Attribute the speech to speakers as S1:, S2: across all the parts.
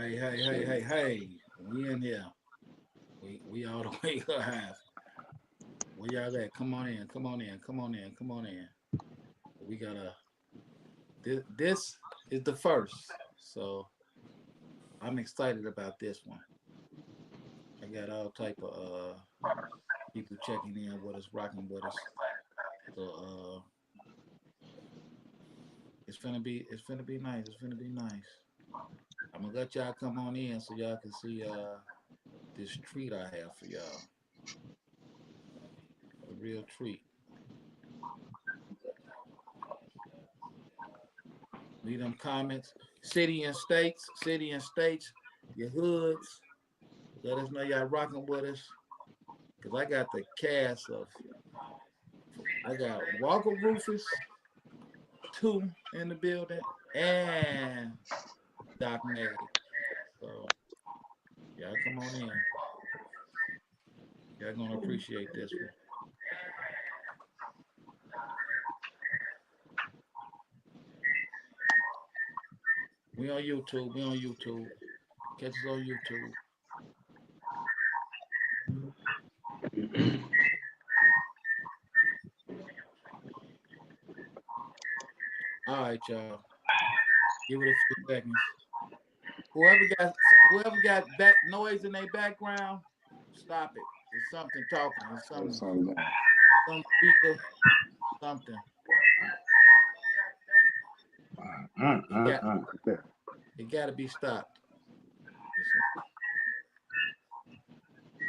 S1: Hey. We in here. We all the way live. Where y'all at? Come on in. We gotta this is the first. So I'm excited about this one. I got all type of people checking in with us, rocking with us. So it's finna be nice. It's finna be nice. I'm gonna let y'all come on in so y'all can see this treat I have for y'all. A real treat. Leave them comments. City and states, your hoods. Let us know y'all rocking with us. Cause I got the cast of I got Walker Rufus, two in the building, and Doc May. So y'all come on in. Y'all gonna appreciate this one. We on YouTube. We on YouTube. Catch us on YouTube. All right, y'all. Give it a few seconds. Whoever got whoever got back noise in their background, stop it. It's something talking. It's some speaker, something. It got it got to be stopped. It's,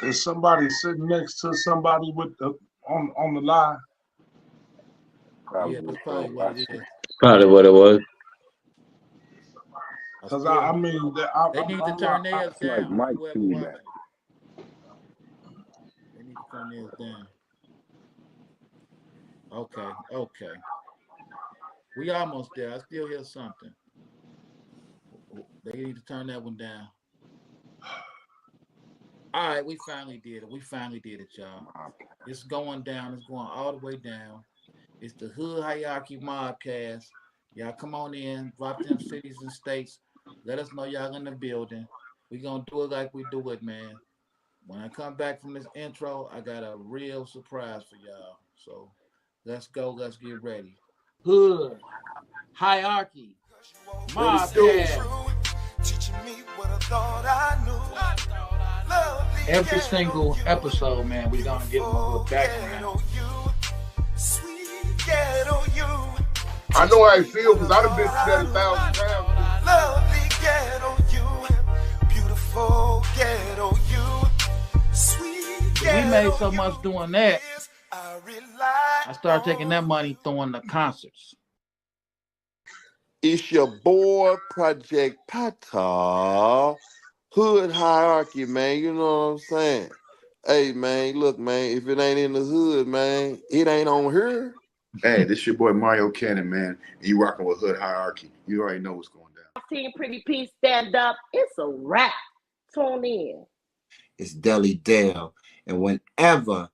S2: There's somebody sitting next to somebody with the on the line.
S1: yeah, that's probably what it is.
S3: Probably what it was.
S2: Cause I mean,
S1: They need to turn theirs
S4: like
S1: down.
S4: Mike
S1: Whoever
S4: feedback.
S1: watching, they need to turn theirs down. Okay. We almost there. I still hear something. They need to turn that one down. All right, we finally did it. Y'all. It's going down. It's going all the way down. It's the Hood Hierarchy Mobcast. Y'all come on in, drop them cities and states. Let us know y'all in the building. We gonna do it like we do it, man. When I come back from this intro, I got a real surprise for y'all. So let's go. Let's get ready. Hood Hierarchy Mobcast. Every single episode, man, we gonna give them a little background.
S2: I know how I feel because I've been through that 1,000 times.
S5: Lovely ghetto you, beautiful ghetto you, sweet ghetto
S1: We made so much doing that. I started taking that money throwing the concerts.
S6: It's your boy, Project Pata. Hood hierarchy, man. You know what I'm saying? Hey, man, look, man, if it ain't in the hood, man, it ain't on here.
S4: Hey, this your boy Mario Cannon, man. And you rocking with Hood Hierarchy. You already know what's going down.
S7: Team Pretty P stand up. It's a wrap. Tune in.
S8: It's Deli Dale. And whenever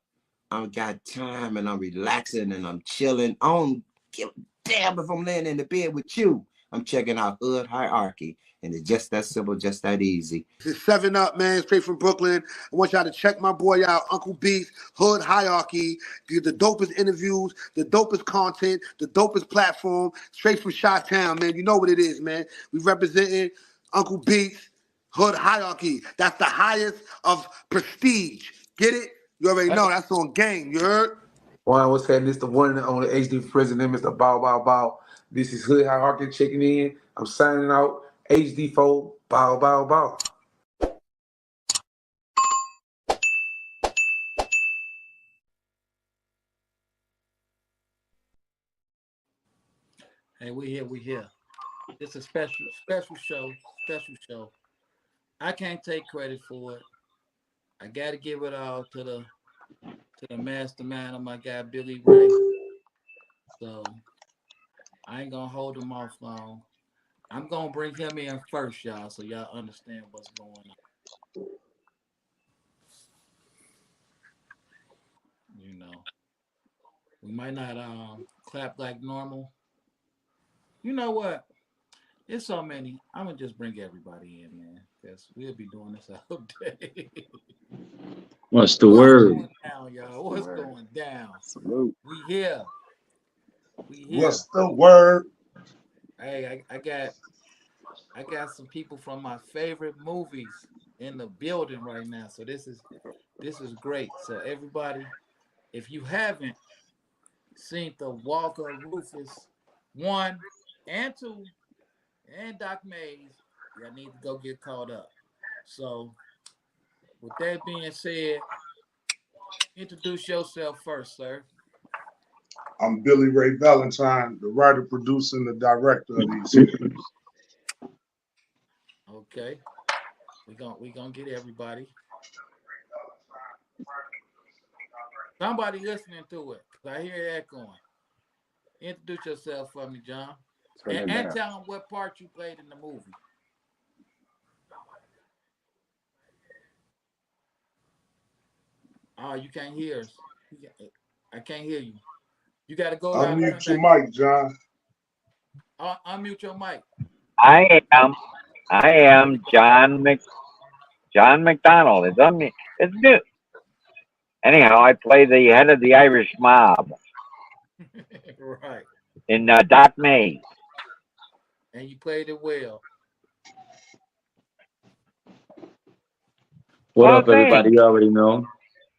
S8: I got time and I'm relaxing and I'm chilling, I don't give a damn if I'm laying in the bed with you. I'm checking out Hood Hierarchy. And it's just that simple, just that easy.
S9: This is 7 Up, man, straight from Brooklyn. I want y'all to check my boy out, Uncle Beats, Hood Hierarchy. Get the dopest interviews, the dopest content, the dopest platform, straight from Chi-Town, man. You know what it is, man. We representing Uncle Beats, Hood Hierarchy. That's the highest of prestige. Get it? You already know. That's on game. You heard?
S10: One was saying this the one on the HD president, Mr. Bow Bow Bow. This is Hood Hierarchy checking in. I'm signing out. HD4, Bow Bow Bow.
S1: Hey, we here. It's a special show. I can't take credit for it. I gotta give it all to the mastermind of my guy Billy Ray. So I ain't gonna hold him off long. I'm gonna bring him in first, y'all, so y'all understand what's going on. You know, we might not clap like normal. You know what? It's so many. I'm gonna just bring everybody in, man, because we'll be doing this all day.
S3: What's the
S1: What's
S3: word?
S1: going down, y'all? What's going down?
S11: Salute.
S1: We here. We here.
S2: What's the word?
S1: Hey, I got some people from my favorite movies in the building right now. So this is great. So everybody, if you haven't seen the Walker Rufus 1 and 2 and Doc Mays, y'all need to go get caught up. So with that being said, introduce yourself first, sir.
S2: I'm Billy Ray Valentine, the writer, producer, and the director of these films.
S1: Okay. We gonna get everybody. Somebody listening to it, cause I hear that going. Introduce yourself for me, John,
S11: Turn
S1: and,
S11: it
S1: and
S11: down.
S1: tell them what part you played in the movie. Oh, you can't hear us. I can't hear you. You got to go out and come
S2: Unmute your
S1: back in.
S2: mic, John.
S1: Unmute your mic.
S12: I am. I am John McDonald. It's on me. It's good. Anyhow, I play the head of the Irish mob
S1: Right.
S12: in Doc Mays.
S1: And you played it well.
S3: What
S12: Well,
S3: up, everybody?
S12: thanks.
S3: You already know.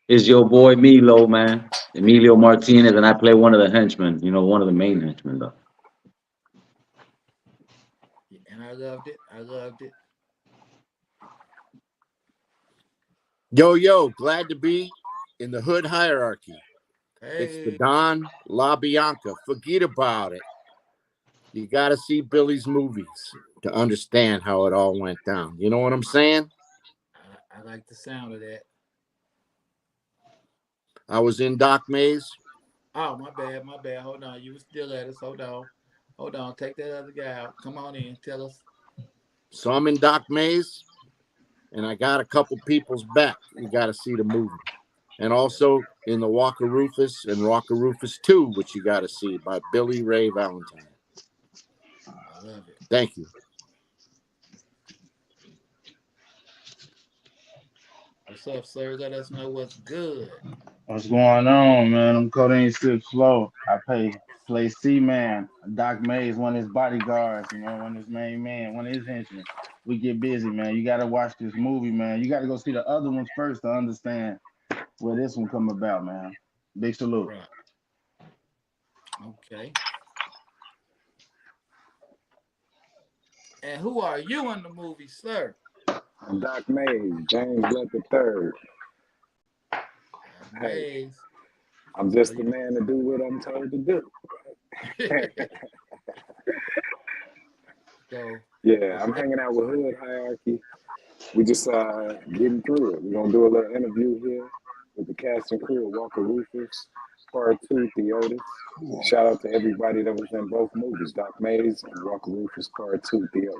S3: It's your boy Milo, man. Emilio Martinez, and I play one of the henchmen, one of the main henchmen, though.
S1: And I loved it. I loved it.
S13: Yo, glad to be in the hood hierarchy. It's the
S1: Hey.
S13: Don LaBianca. Forget about it. You got to see Billy's movies to understand how it all went down. You know what I'm saying?
S1: I like the sound of that.
S13: I was in Doc Mays.
S1: Oh, my bad. My bad. Hold on. You were still at us. Hold on. Hold on. Take that other guy out. Come on in. Tell us.
S13: So I'm in Doc Mays, and I got a couple people's back. You got to see the movie. And also in the Walker Rufus and Walker Rufus 2, which you got to see by Billy Ray Valentine.
S1: I love it.
S13: Thank you.
S1: What's up, sir? Let us know what's good.
S14: What's going on, man? I'm Codeine Six Flow. I play C-Man. Doc Mays, one of his bodyguards, one of his main man, one of his henchmen. We get busy, man. You gotta watch this movie, man. You gotta go see the other ones first to understand where this one come about, man. Big salute.
S1: Right. Okay. And who are you in the movie, sir?
S11: I'm Doc Mays, James Blood the Third. Hey,
S1: Mays.
S11: I'm
S1: So
S11: just the man to do what I'm told to do.
S1: so
S11: Yeah,
S1: with
S11: I'm
S1: that,
S11: hanging out with Hood Hierarchy. We just getting through it. We're gonna do a little interview here with the cast and crew of Walker Rufus, Part 2, Theotis. Shout out to everybody that was in both movies, Doc Mays and Walker Rufus Part 2, Theotis.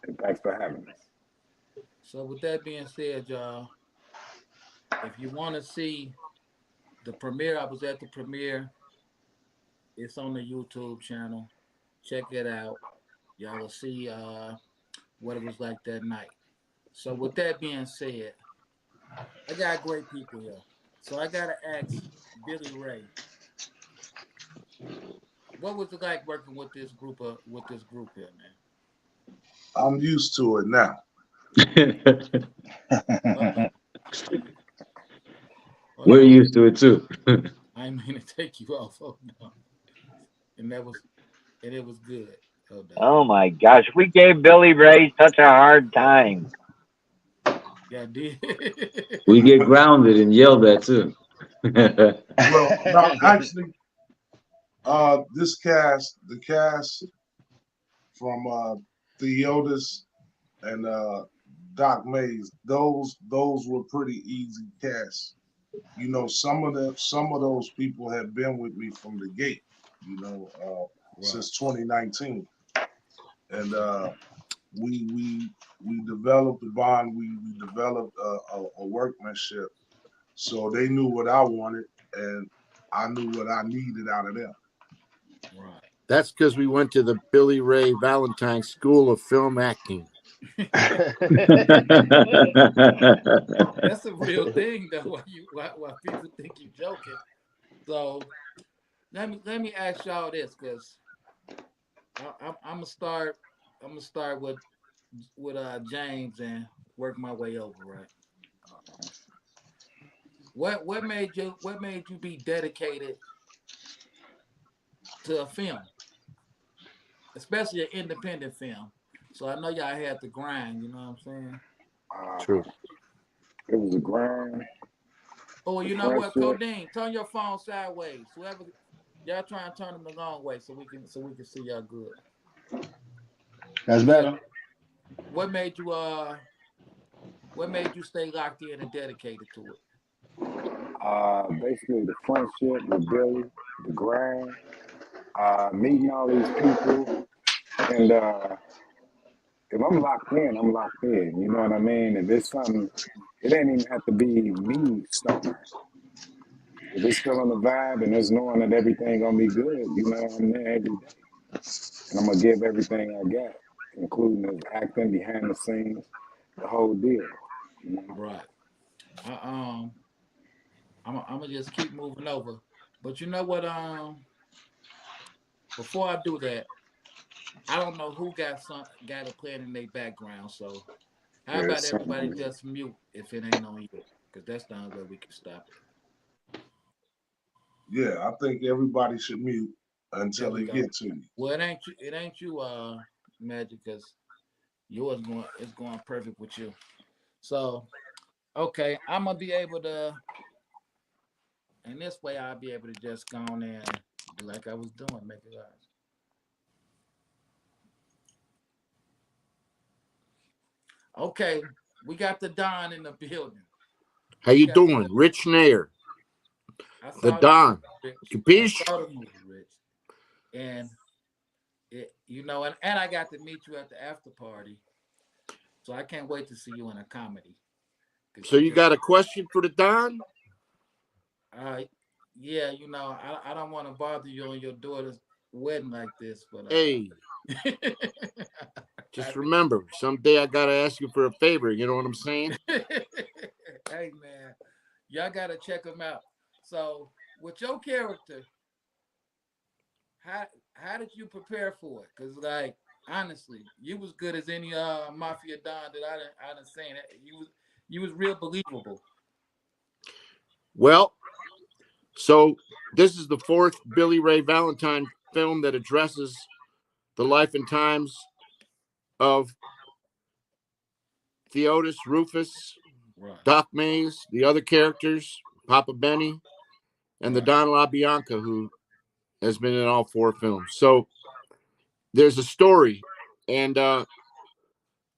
S11: And thanks for having us.
S1: so with that being said, y'all, if you want to see the premiere, I was at the premiere. It's on the YouTube channel. Check it out. Y'all will see what it was like that night. So with that being said, I got great people here. So I gotta ask Billy Ray, what was it like working with this group here, man?
S2: I'm used to it now.
S1: Uh-oh. Hold
S3: We're
S1: on.
S3: used to it, too.
S1: I didn't mean to take you off. Hold on. And it was good. Hold on.
S12: Oh my gosh, we gave Billy Ray such a hard time.
S1: Yeah, I did.
S3: We get grounded and yelled at, too.
S2: Well, no, actually, the cast from Theotis and Doc Mays, those were pretty easy casts. Some of those people have been with me from the gate,
S1: Right.
S2: since 2019, and
S1: Okay.
S2: we developed a bond. We developed a workmanship, so they knew what I wanted, and I knew what I needed out of them.
S1: Right.
S13: That's because we went to the Billy Ray Valentine School of Film Acting.
S1: That's a real thing, though. Why people think you joking? So let me ask y'all this, because I'm gonna start. I'm gonna start with James and work my way over. Right. What made you be dedicated to a film, especially an independent film? So I know y'all had to grind. You know what I'm saying?
S11: Uh,
S13: True.
S11: it was a grind,
S1: Oh,
S11: the
S1: you know what,
S11: friendship.
S1: Codeine? Turn your phone sideways. Whoever y'all try and turn them the long way so we can see y'all good.
S14: That's
S1: Yeah.
S14: better.
S1: What made you what made you stay locked in and dedicated to it?
S11: Basically, the friendship with Billy, the grind, meeting all these people, and if I'm locked in, I'm locked in. You know what I mean? If it's something, it ain't even have to be me starring. If it's feeling the vibe and it's knowing that everything gonna be good, you know, I'm there every day, and I'm gonna give everything I got, including the acting behind the scenes, the whole deal. You know?
S1: Right. I, I'm gonna just keep moving over. But you know what? Before I do that, I don't know who got a plan in their background. So how
S11: Yeah,
S1: about
S11: it's something
S1: everybody
S11: on
S1: just mute if it ain't on you? Because that's the only way we can stop it.
S2: Yeah, I think everybody should mute
S1: There
S2: until
S1: we
S2: they
S1: go.
S2: get to you.
S1: Well, it ain't you. It ain't you, Magic, because yours going it's going perfect with you. So okay, I'm gonna be able to, and this way I'll be able to just go on there and do like I was doing, make it last. Okay, we got the Don in the building.
S13: How
S1: We
S13: you
S1: got.
S13: doing? Rich Nair,
S1: I
S13: the
S1: saw the movie,
S13: Don.
S1: Rich. I
S13: Capiche?
S1: saw the movie, Rich, and and I got to meet you at the after party. So I can't wait to see you in a comedy because
S13: So
S1: you
S13: you
S1: just.
S13: got a question for the Don?
S1: Uh, yeah, I don't want to bother you on your daughter's wedding like this, but
S13: Hey,
S1: I
S13: just remember, someday I gotta ask you for a favor. You know what I'm saying?
S1: hey man, y'all gotta check them out. So with your character, how how did you prepare for it? Cause like honestly, you was good as any mafia don that I done seen. You was real believable.
S13: Well, so this is the fourth Billy Ray Valentine film that addresses the life and times of Theotis, Rufus,
S1: Right,
S13: Doc Mays, the other characters, Papa Benny, and the
S1: right,
S13: Don LaBianca, who has been in all four films. So there's a story, and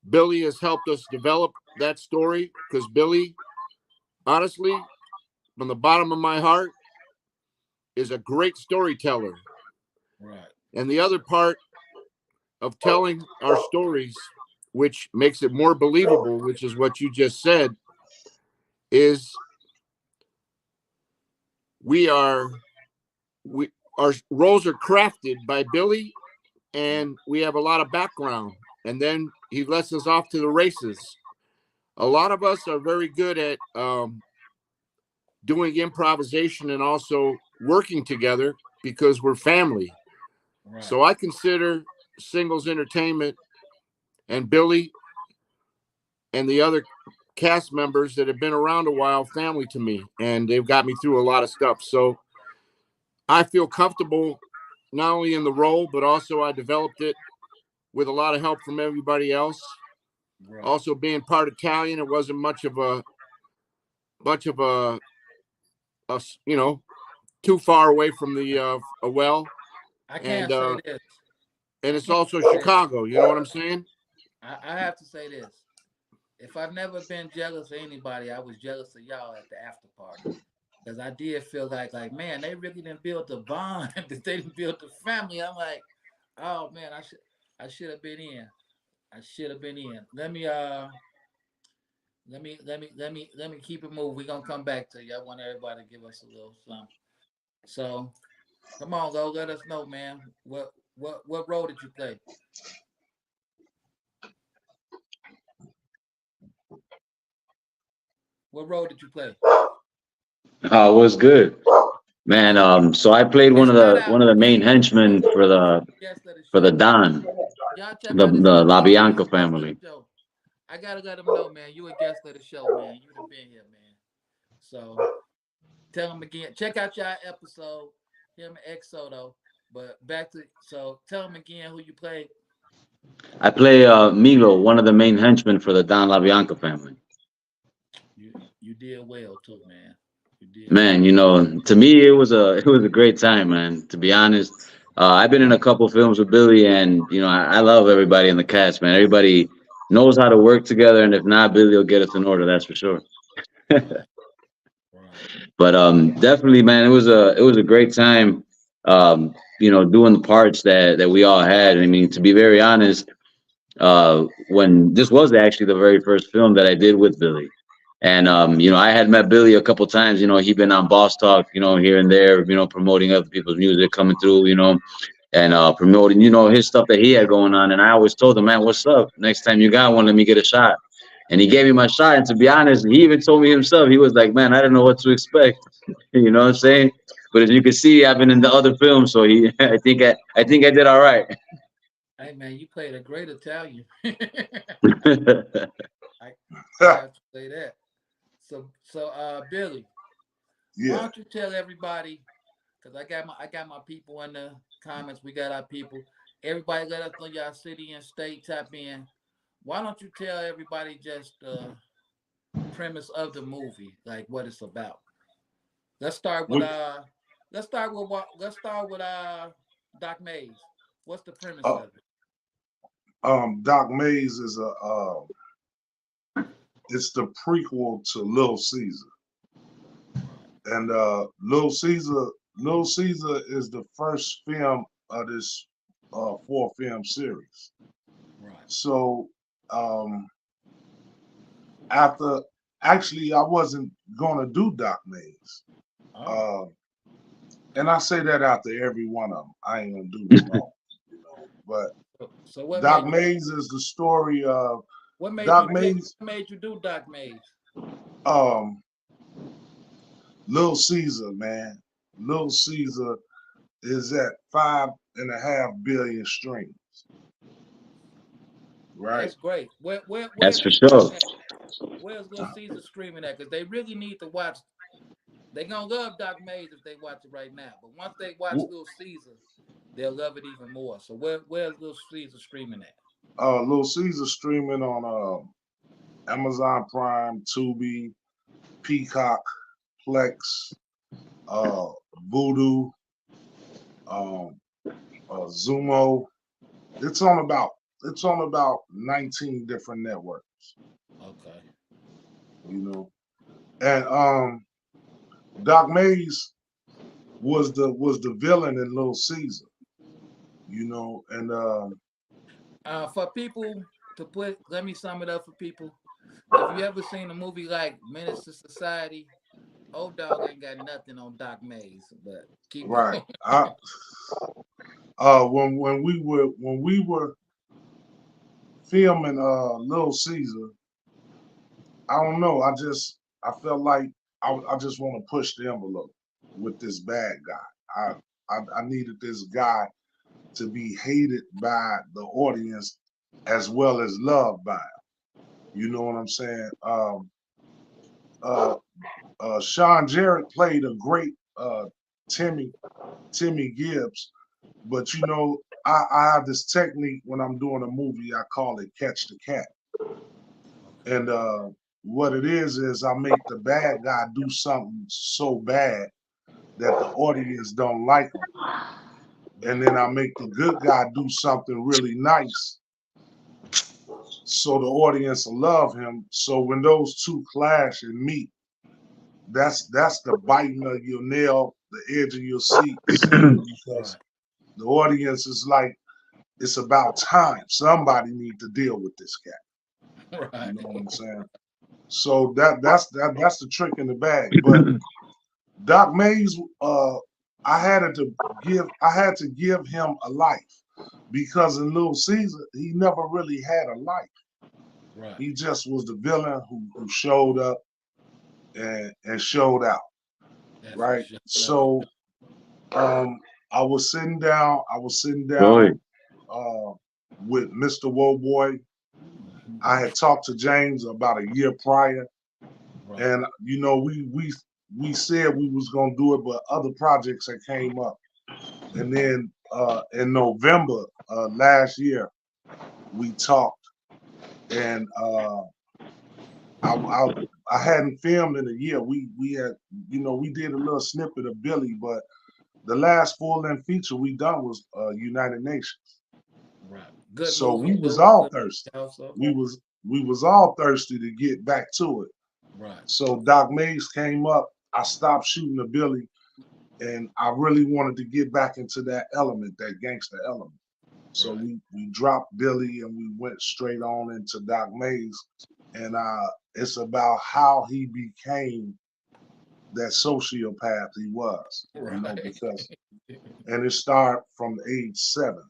S13: Billy has helped us develop that story because Billy, honestly, from the bottom of my heart, is a great storyteller.
S1: right,
S13: And the other part of telling our stories, which makes it more believable, which is what you just said, is we are we our roles are crafted by Billy,
S1: right,
S13: and we have a lot of background, and then he lets us off to the races. A lot of us are very good at doing improvisation and also working together because we're family.
S1: right.
S13: So I consider Singles Entertainment and Billy and the other cast members that have been around a while family to me, and they've got me through a lot of stuff. So I feel comfortable not only in the role, but also I developed it with a lot of help from everybody else.
S1: Right.
S13: Also, being part Italian, it wasn't much of a too far away from the a well,
S1: I
S13: and
S1: can't say this.
S13: and
S1: I
S13: it's
S1: can't
S13: also
S1: say this.
S13: Chicago. You know what I'm saying?
S1: I have to say this. If I've never been jealous of anybody, I was jealous of y'all at the after party. Because I did feel like man, they really didn't build the bond, that they didn't build the family. I'm like, oh man, I should have been in. I should have been in. Let me keep it moving. We're gonna come back to you. I want everybody to give us a little something. So come on, go let us know, man. What role did you play? What role did you play?
S3: What's good, man? So I played
S1: Check that out.
S3: one of the main
S1: Billy,
S3: henchmen
S1: Billy, guest of the
S3: for the
S1: show.
S3: Don,
S1: Y'all check out this
S3: the
S1: man
S3: La
S1: Billy. He
S3: Bianca
S1: a guest of the
S3: family.
S1: show. I gotta let him know, man. You a guest of the show, man. You'd have been here, man. So tell him again. Check out y'all episode. Him and Exodo. But back to tell him again who you played.
S3: I play Milo, one of the main henchmen for the Don La Bianca family.
S1: You did well too, man. You did
S3: Man,
S1: well.
S3: you know, to me it was a great time, man. To be honest, I've been in a couple films with Billy, and you know, I love everybody in the cast, man. Everybody knows how to work together, and if not, Billy will get us in order. That's for sure.
S1: Right. Right.
S3: But definitely, man, it was a great time. You know, doing the parts that we all had. I mean, to be very honest, when this was actually the very first film that I did with Billy. And you know, I had met Billy a couple times. You know, he'd been on Boss Talk, you know, here and there, you know, promoting other people's music coming through, you know, and promoting, you know, his stuff that he had going on. And I always told him, man, what's up? Next time you got one, let me get a shot. And he gave me my shot. And to be honest, he even told me himself, he was like, man, I didn't know what to expect. You know what I'm saying? But as you can see, I've been in the other films, so he, I think I did all right.
S1: Hey man, you played a great Italian. I have to say that. Billy, why
S2: Yeah.
S1: don't you tell everybody? Because I got my people in the comments. We got our people. Everybody, let us know y'all city and state. Tap in. Why don't you tell everybody just the premise of the movie, like what it's about? Let's start with
S2: What
S1: let's start with Doc Mays. What's the premise
S2: uh,
S1: of it?
S2: Doc Mays is it's the prequel to Little Caesar. And Little Caesar is the first film of this 4 film series.
S1: Right.
S2: So after actually I wasn't gonna do Doc Mays.
S1: Oh.
S2: And I say that after every one of them. I ain't gonna do them all, you know. But
S1: So what
S2: Doc
S1: made you
S2: Mays is the story of
S1: what made you
S2: Doc
S1: do
S2: Mays.
S1: what made you do Doc Mays?
S2: Um, Little Caesar, man. Little Caesar is at 5.5 billion streams, right?
S1: That's great.
S3: That's
S1: Where's
S3: for
S1: it
S3: sure.
S1: streaming at? Where's Little Caesar streaming at? Because they really need to watch. They gonna love Doc Mays if they watch it right now. But once they watch Little Caesar, they'll love it even more. So where's Little Caesar streaming at?
S2: Little Caesar streaming on Amazon Prime, Tubi, Peacock, Plex, Voodoo, um, Zumo. It's on about 19 different networks,
S1: Okay.
S2: you know. And Doc Mays was the villain in Little Caesar, you know, and
S1: For people to let me sum it up for people. If you ever seen a movie like Menace to Society, old dog ain't got nothing on Doc Mays, but keep
S2: right.
S1: going.
S2: When we were filming Little Caesar, I don't know. I felt like I just want to push the envelope with this bad guy. I needed this guy to be hated by the audience as well as loved by him. You know what I'm saying? Uh, Sean Jarrett played a great Timmy Gibbs, but you know I have this technique when I'm doing a movie. I call it catch the cat, and what it is I make the bad guy do something so bad that the audience don't like him, and then I make the good guy do something really nice so the audience will love him. So when those two clash and meet, that's the biting of your nail, the edge of your seat scene, because the audience is like, it's about time. Somebody need to deal with this cat.
S1: Right.
S2: You know what I'm saying? So that's the trick in the bag. But Doc Mays, I had to give him a life. because in Little Caesar, he never really had a life.
S1: Right.
S2: He just was the villain who showed up and showed out.
S1: That's
S2: Right.
S1: for sure.
S2: So I was sitting down
S3: Right.
S2: with Mr. Woboy.
S1: Mm-hmm.
S2: I had talked to James about a year prior,
S1: Right.
S2: and you know we said we was gonna do it, but other projects that came up. And then in November last year, we talked, and I hadn't filmed in a year. We had, you know, we did a little snippet of Billy, but the last full-length feature we done was United Nations.
S1: Right. Good
S2: So
S1: movie
S2: we was
S1: too.
S2: all
S1: Good
S2: thirsty.
S1: also.
S2: We was all thirsty to get back to it.
S1: Right.
S2: So Doc Mays came up. I stopped shooting the Billy, and I really wanted to get back into that element, that gangster element. So
S1: Right.
S2: we dropped Billy and we went straight on into Doc Mays, and it's about how he became that sociopath he was, you know,
S1: Right.
S2: because and it started from age 7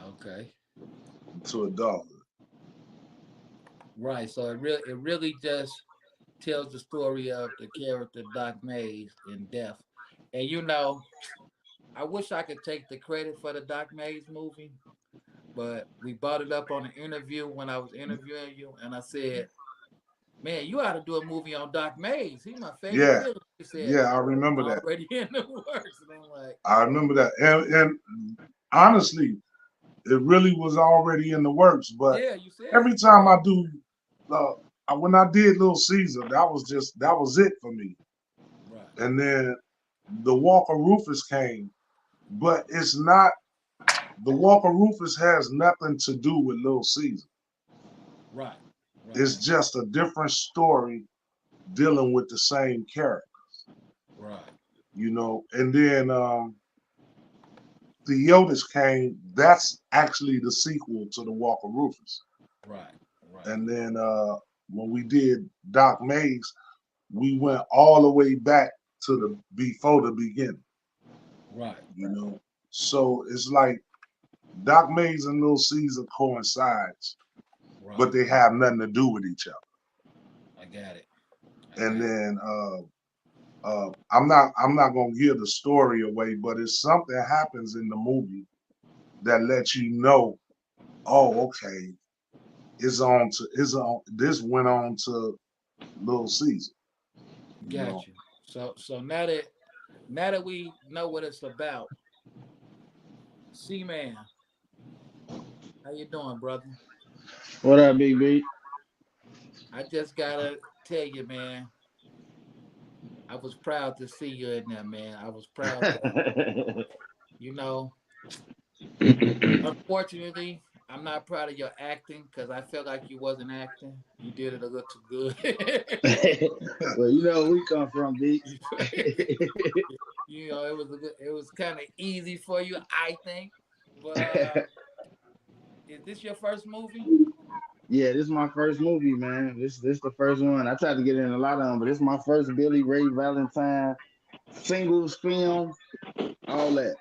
S1: Okay.
S2: to adulthood.
S1: Right. So it really just tells the story of the character Doc Mays in Death. And you know, I wish I could take the credit for the Doc Mays movie, but we brought it up on an interview when I was interviewing you, and I said, "Man, you ought to do a movie on Doc Mays. He's my favorite
S2: Yeah,
S1: villain." He said,
S2: yeah, I
S1: "It's
S2: remember that.
S1: already in the works," and I'm like,
S2: I remember that, and honestly, it really was already in the works. But
S1: "Yeah, you said
S2: every
S1: it."
S2: time I do, when I did Little Caesar, that was it for me.
S1: Right.
S2: And then the Walker Rufus came, but it's not. The Walker Rufus has nothing to do with Little Caesar.
S1: Right. Right.
S2: It's just a different story dealing with the same character,
S1: Right.
S2: you know. And then the Otis came. That's actually the sequel to the Walker Rufus.
S1: Right. Right.
S2: And then when we did Doc Mays, we went all the way back to the before the beginning,
S1: Right.
S2: you know. So it's like Doc Mays and Little Caesar coincides, but
S1: Right.
S2: they have nothing to do with each other.
S1: I got it. I
S2: And
S1: got it.
S2: then I'm not gonna give the story away, but if something happens in the movie that lets you know, oh, okay, this went on to Little Caesar, you know.
S1: Got you. So now that we know what it's about, C-Man, how you doing, brother?
S14: What up, Big B?
S1: I just gotta tell you, man, I was proud to see you in there, man. I was proud to, you know, unfortunately, I'm not proud of your acting because I felt like you wasn't acting. You did it a little too good.
S14: Well, you know where we come from, B.
S1: You know, it was kind of easy for you, I think. But is this your first movie?
S14: Yeah, this is my first movie, man. This the first one. I tried to get in a lot of them, but this is my first Billy Ray Valentine singles film, all that.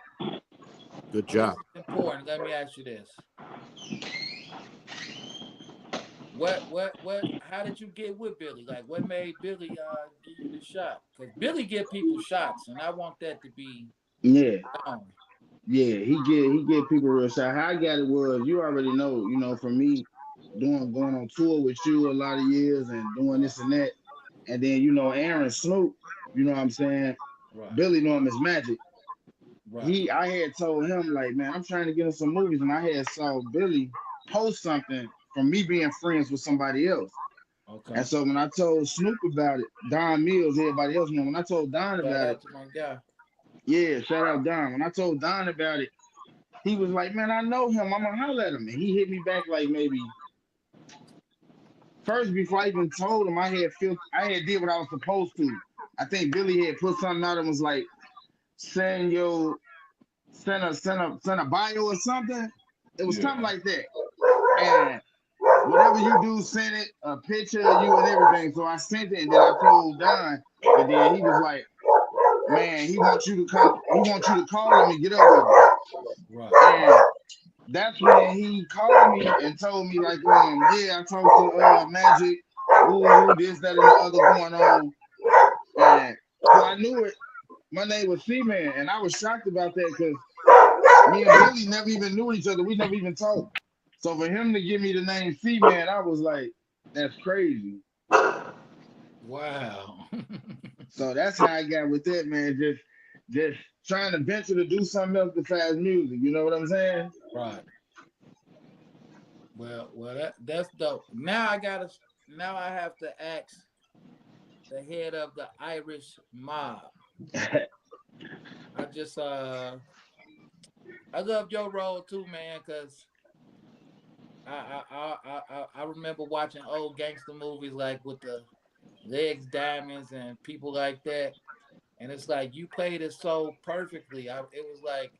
S13: Good
S1: Well, this
S13: job.
S1: is important. Let me ask you this: what? How did you get with Billy? Like, what made Billy give you the shot? Because Billy give people shots, and I want that to be
S14: Yeah,
S1: known.
S14: yeah. He get people real shot. How I got it was you already know, from me doing going on tour with you a lot of years and doing
S1: Right,
S14: this and that. And then Aaron Snoop, what I'm saying?
S1: right,
S14: Billy know him as Magic.
S1: right.
S14: I had told him like, man, I'm trying to get in some movies, and I had saw Billy post something from me being friends with somebody else. And
S1: Okay.
S14: so when I told Snoop about it, Don Mills, everybody else know. When I told Don
S1: Shout
S14: about it,
S1: out to my guy.
S14: yeah, shout out Don. When I told Don about it, he was like, man, I know him. I'm gonna holler at him. And he hit me back like maybe first before I even told him I had did what I was supposed to. I think Billy had put something out and was like, send your send a bio or something. It was
S2: Yeah,
S14: something like that. And whatever you do, send it a picture of you and everything. So I sent it, and then I told Don, and then he was like, "Man, he wants you to come. He wants you to call him and get up with him."
S1: Right.
S14: And that's when he called me and told me like, yeah, I talked to Magic, ooh, this, that, and the other going on. And before I knew it, my name was C-Man, and I was shocked about that because me and Billy never even knew each other. We never even talked. So for him to give me the name C-Man, I was like, that's crazy.
S1: Wow.
S14: So that's how I got with that, man. Just trying to venture to do something else besides music. You know what I'm saying?
S1: Right. Well, that's dope. Now I have to ask the head of the Irish mob. I just I love your role too, man, because I remember watching old gangster movies like with the Legs Diamonds and people like that, and it's like you played it so perfectly. It was like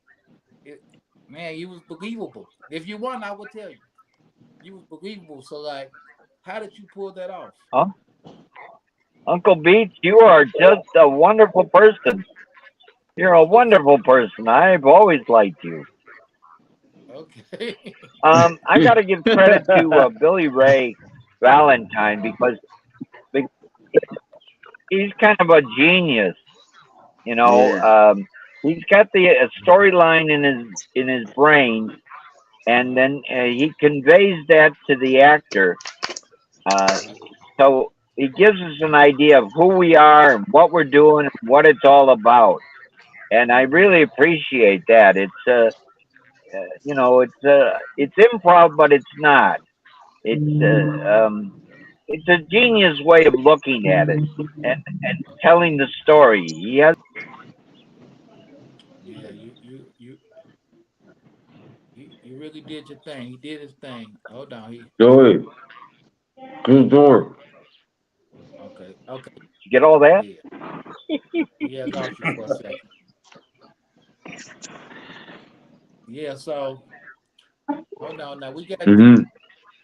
S1: it, man, you was believable. If you won, I would tell you, you was believable. So like, how did you pull that off?
S12: Huh? Uncle Beach, you are just a wonderful person. You're a wonderful person. I've always liked you.
S1: Okay.
S12: I got to give credit to Billy Ray Valentine because he's kind of a genius. You know,
S14: Yeah.
S12: he's got the storyline in his brain, and then he conveys that to the actor. Uh,
S1: Right.
S12: so he gives us an idea of who we are and what we're doing and what it's all about. And I really appreciate that. It's improv, but it's not. It's it's a genius way of looking at it and telling the story. He has
S1: Yeah, you really did your thing. He did his thing. Hold on, he
S3: Joey, close the door.
S1: okay.
S12: you get all that.
S1: Yeah, we had lost you for a second. Yeah, so hold on now.
S3: Mm-hmm.
S12: Did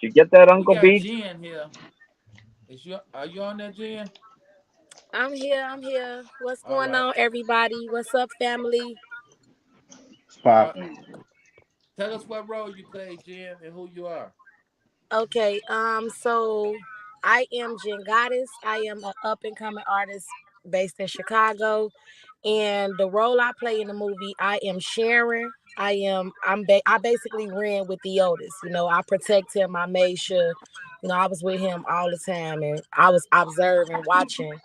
S12: you get that,
S1: We
S12: Uncle
S1: got
S12: Beach?
S1: Jen here. Are you on there, Jen?
S15: I'm here. I'm here. What's
S1: All
S15: going
S1: right.
S15: on, everybody? What's up, family?
S14: It's
S1: What
S14: popping.
S1: tell us what role you play, Jen, and who you are.
S15: Okay. So I am Jen Goddess. I am an up and coming artist based in Chicago, and the role I play in the movie, I am Sharon. I basically ran with the Otis. You know, I protect him. I made sure, I was with him all the time, and I was observing, watching.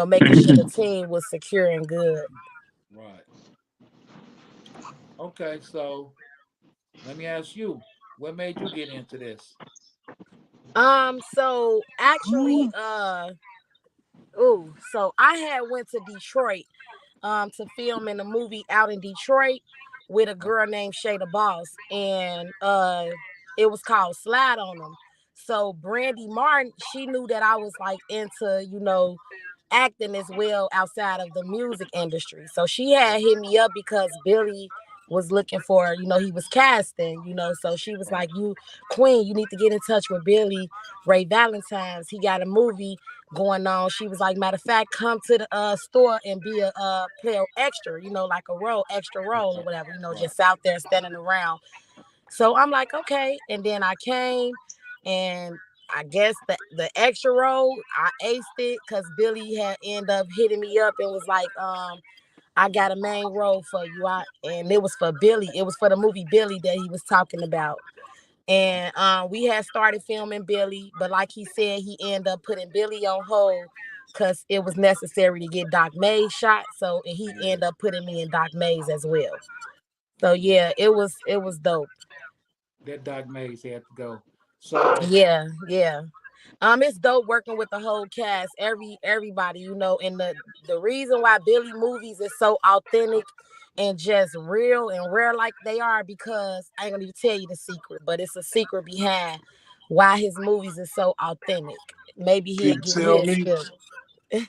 S15: Making sure the team was secure and good.
S1: Right. Okay, so let me ask you, what made you get into this?
S15: So actually, so I had went to Detroit to film in a movie out in Detroit with a
S1: Oh,
S15: girl named Shada Boss, and it was called Slide on Them. So Brandy Martin, she knew that I was like into, acting as well outside of the music industry. So she
S1: right,
S15: had hit me up because Billy was looking for, he was casting, so she was
S1: right,
S15: like, "You Queen, you need to get in touch with Billy Ray Valentine's. He got a movie going on." She was like, "Matter of fact, come to the store and be a player extra, like a extra role or
S1: okay,
S15: whatever,
S1: right.
S15: just out there standing around." So I'm like, okay. And then I came, and I guess the extra role, I aced it because Billy had ended up hitting me up and was like, "I got a main role for you." And it was for Billy. It was for the movie Billy that he was talking about. And we had started filming Billy, but like he said, he ended up putting Billy on hold because it was necessary to get Doc Mays shot. So, and he
S1: Yeah,
S15: ended up putting me in Doc Mays as well. So yeah, it was dope.
S1: that Doc Mays had to go. So
S15: Yeah, yeah. It's dope working with the whole cast, everybody, and the reason why Billy movies is so authentic and just real and rare like they are, because I ain't gonna even tell you the secret, but it's a secret behind why his movies is so authentic. Maybe
S2: Can you tell
S15: he'll
S2: me?
S15: spill it.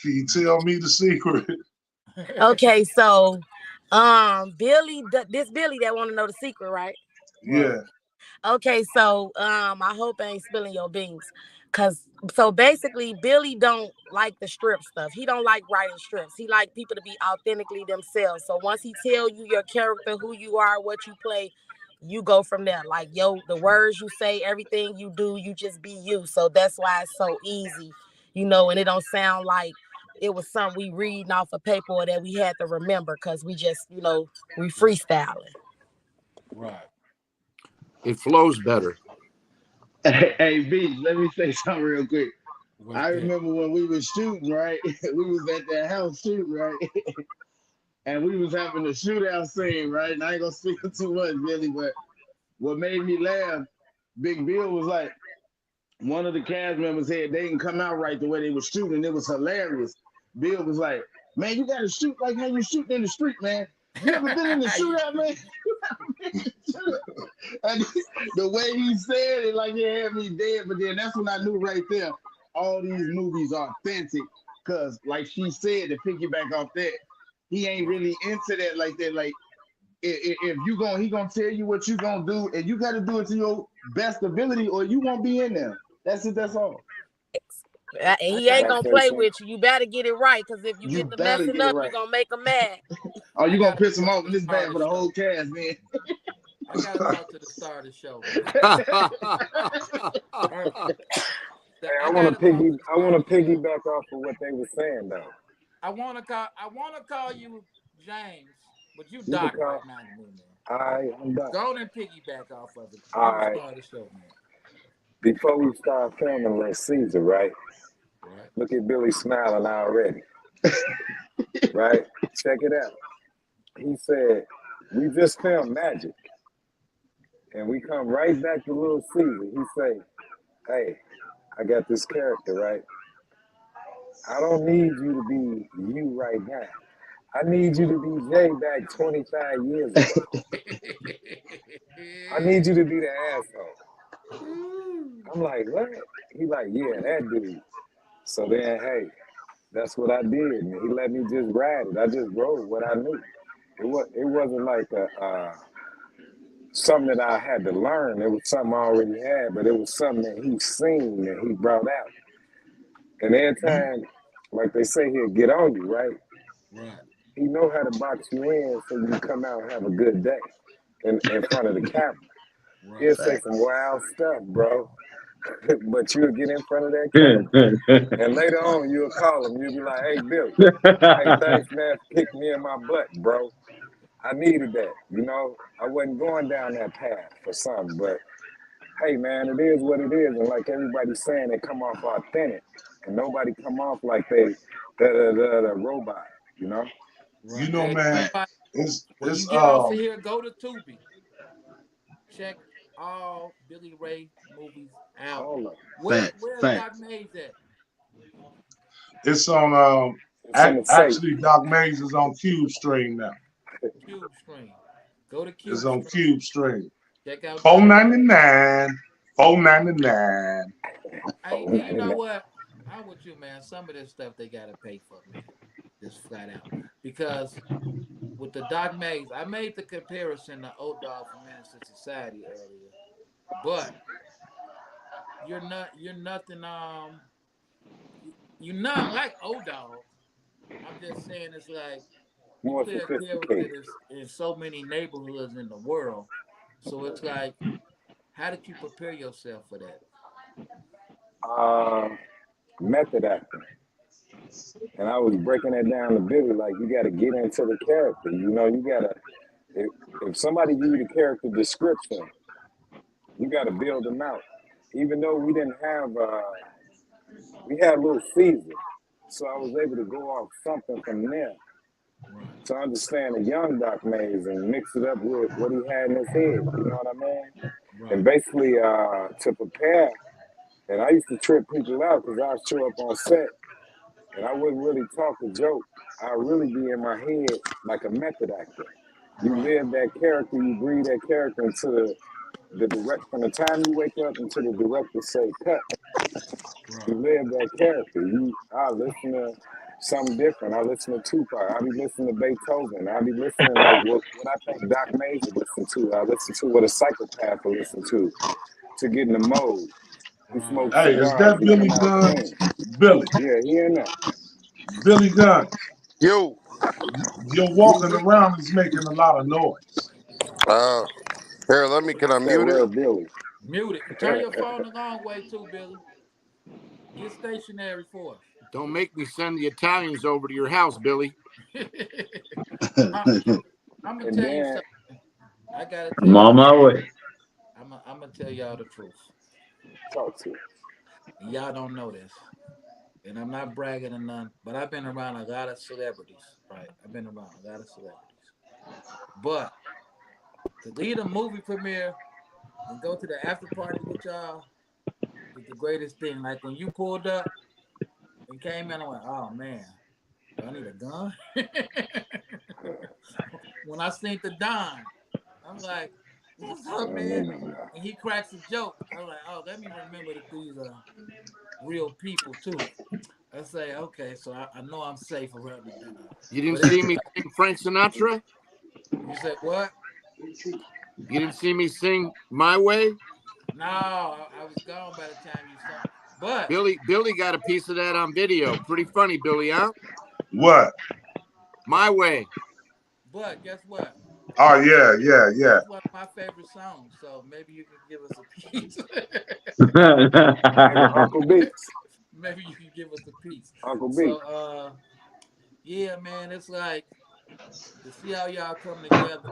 S2: Can you tell me the secret?
S15: Okay, so this Billy that want to know the secret, right?
S1: right,
S2: Yeah.
S15: Okay, so I hope I ain't spilling your beans. So basically Billy don't like the strip stuff. He don't like writing strips. He like people to be authentically themselves. So once he tell you your character, who you are, what you play, you go from there. Like, the words you say, everything you do, you just be you. So that's why it's so easy, and it don't sound like it was something we reading off a paper or that we had to remember, because we just, we freestyling.
S1: Right.
S13: It flows better.
S14: Hey, B, let me say something real quick.
S1: What's
S14: I
S1: that?
S14: remember when we was shooting, right? We was at that house shooting, right? And we was having a shootout scene, right? And I ain't gonna speak too much, Billy, but what made me laugh, Big Bill was like, one of the cast members said they didn't come out right the way they were shooting. It was hilarious. Bill was like, man, you gotta shoot like how you shoot in the street, man. You ever been in the shootout, man? And the way he said it, like it had me dead. But then that's when I knew right there, all these movies are authentic. Cause like she said, to piggyback off that, he ain't really into that like that. Like if you he gonna tell you what you gonna do, and you gotta do it to your best ability, or you won't be in there. That's it. That's all.
S15: And he ain't gonna play with you. You better get it right, because if you
S14: You
S15: get the
S14: better
S15: messing
S14: get it
S15: up, you're
S14: right.
S15: gonna make them mad.
S14: Oh, you gonna
S1: gotta
S14: piss him
S1: talk
S14: off,
S1: to
S14: and
S1: the
S14: this
S1: start
S14: bad
S1: of
S14: for
S1: the
S14: the whole
S1: show.
S14: cast, man.
S1: I gotta talk to the start of the show, man.
S11: Hey,
S1: I gotta talk to the
S11: I want
S1: start of
S11: to
S1: the show.
S11: piggyback off of what they were saying though.
S1: I wanna call you James, but you
S11: You can
S1: Doc
S11: call.
S1: right now to me, man.
S11: I'm done.
S1: Go on and piggyback off of it.
S11: All
S1: You the
S11: right.
S1: star of the show, man.
S11: Before we start filming Les Caesar, right?
S1: Right.
S11: Look at Billy smiling already, right? Check it out. He said, "We just filmed Magic, and we come right back to Little Caesar." He say, "Hey, I got this character, right? I don't need you to be you right now. I need you to be Jay back 25 years ago. I need you to be the asshole." I'm like, "What?" He like, "Yeah, that dude." So then, hey, that's what I did, and he let me just ride it. I just wrote what I knew. It wasn't like something that I had to learn. It was something I already had, but it was something that he seen and he brought out. And every time, like they say here, get on you, right?
S1: Right.
S11: He know how to box you in so you can come out and have a good day in front of the camera.
S1: Right.
S11: He'll say some wild stuff, bro. But you'll get in front of that camera, and later on you'll call him. You'll be like, "Hey, Billy, hey, thanks, man, for kicking me in my butt, bro. I needed that. I wasn't going down that path for something, but hey, man, it is what it is." And like everybody's saying, they come off authentic, and nobody come off like they the robot, you know.
S1: Right. Hey,
S2: Man,
S1: everybody,
S2: it's
S1: when you
S2: it's
S1: get off of here, go to Tubi. Check all Billy Ray movies out.
S11: All of it.
S14: Facts,
S1: Where's Doc
S14: facts.
S1: Mays at?
S2: it's on
S11: It's in the safe.
S2: actually Doc Mays is on Cube Stream now.
S1: Cube Stream. Go to
S2: It's
S1: Cube
S2: on
S1: Stream.
S2: Cube Stream.
S1: Check out Doc Mays.
S2: $4.99. $4.99.
S1: And you know what? I'm with you, man. Some of this stuff they gotta pay for, man. Just flat out. Because with the Doc Mays, I made the comparison to Old Dog from Menace to Society earlier. But you're nothing you're not like Old Dog. I'm just saying it's like you
S11: More
S1: play a character
S11: sophisticated.
S1: that's in so many neighborhoods in the world. So it's like, how did you prepare yourself for that?
S11: Uh, Method acting. And I was breaking that down to Billy, like you got to get into the character. You got to, if somebody give you the character description, you got to build them out. Even though we didn't have, we had Little Caesar. So I was able to go off something from there
S1: Right.
S11: to understand a young Doc Mays and mix it up with what he had in his head. You know what I mean? And
S1: Right.
S11: basically, to prepare, and I used to trip people out because I'd show up on set and I wouldn't really talk a joke. I'd really be in my head like a method actor. You
S1: Right.
S11: live that character, you breathe that character into the direct, from the time you wake up until the director say cut, you
S1: Right.
S11: live that character. I listen to something different. I listen to Tupac. I be listening to Beethoven. I be listening like what I think Doc Mays would listen to. I listen to what a psychopath would listen to get in the mode. He smoked
S2: Hey, is
S11: cigars.
S2: that
S11: He
S2: Billy
S11: come out
S2: Guns?
S11: clean.
S2: Billy,
S11: Yeah, he in there.
S2: Billy Guns.
S6: Yo,
S2: Your walking around is making a lot of noise.
S6: uh, here, let me. Can I
S11: It's that
S6: mute it?
S11: rare Billy.
S1: Mute it. Turn your phone the long way too, Billy. Get stationary for us.
S13: Don't make me send the Italians over to your house, Billy.
S1: I'm gonna
S11: And
S1: tell you
S11: then
S1: something. I gotta tell
S3: I'm on
S1: y'all.
S3: my way.
S1: I'm gonna tell y'all the truth.
S11: talk to us.
S1: And y'all don't know this, and I'm not bragging or none, but I've been around a lot of celebrities. Right, I've been around a lot of celebrities. But to lead a movie premiere and go to the after party with y'all is the greatest thing. Like when you pulled up and came in, I went, "Oh man, do I need a gun?" When I seen the Don, I'm like, "What's up,
S11: No, no,
S1: man?"
S11: no, no.
S1: And he cracks a joke. I'm like, "Oh, let me remember that these are real people too." I say, "Okay, so I know I'm safe around the Don."
S13: You didn't
S1: But
S13: see me sing Frank Sinatra?
S1: you said what?
S13: You didn't see me sing My Way?
S1: No, I was gone by the time you saw. But
S13: Billy got a piece of that on video. Pretty funny, Billy, huh?
S2: What?
S13: My Way.
S1: guess what?
S2: Oh yeah, yeah, yeah.
S1: That's one of my favorite songs. So maybe you can give us a piece.
S11: Uncle Beats.
S1: Maybe you can give us a piece.
S11: Uncle
S1: So
S11: Beats.
S1: yeah, man, it's like to see how y'all come together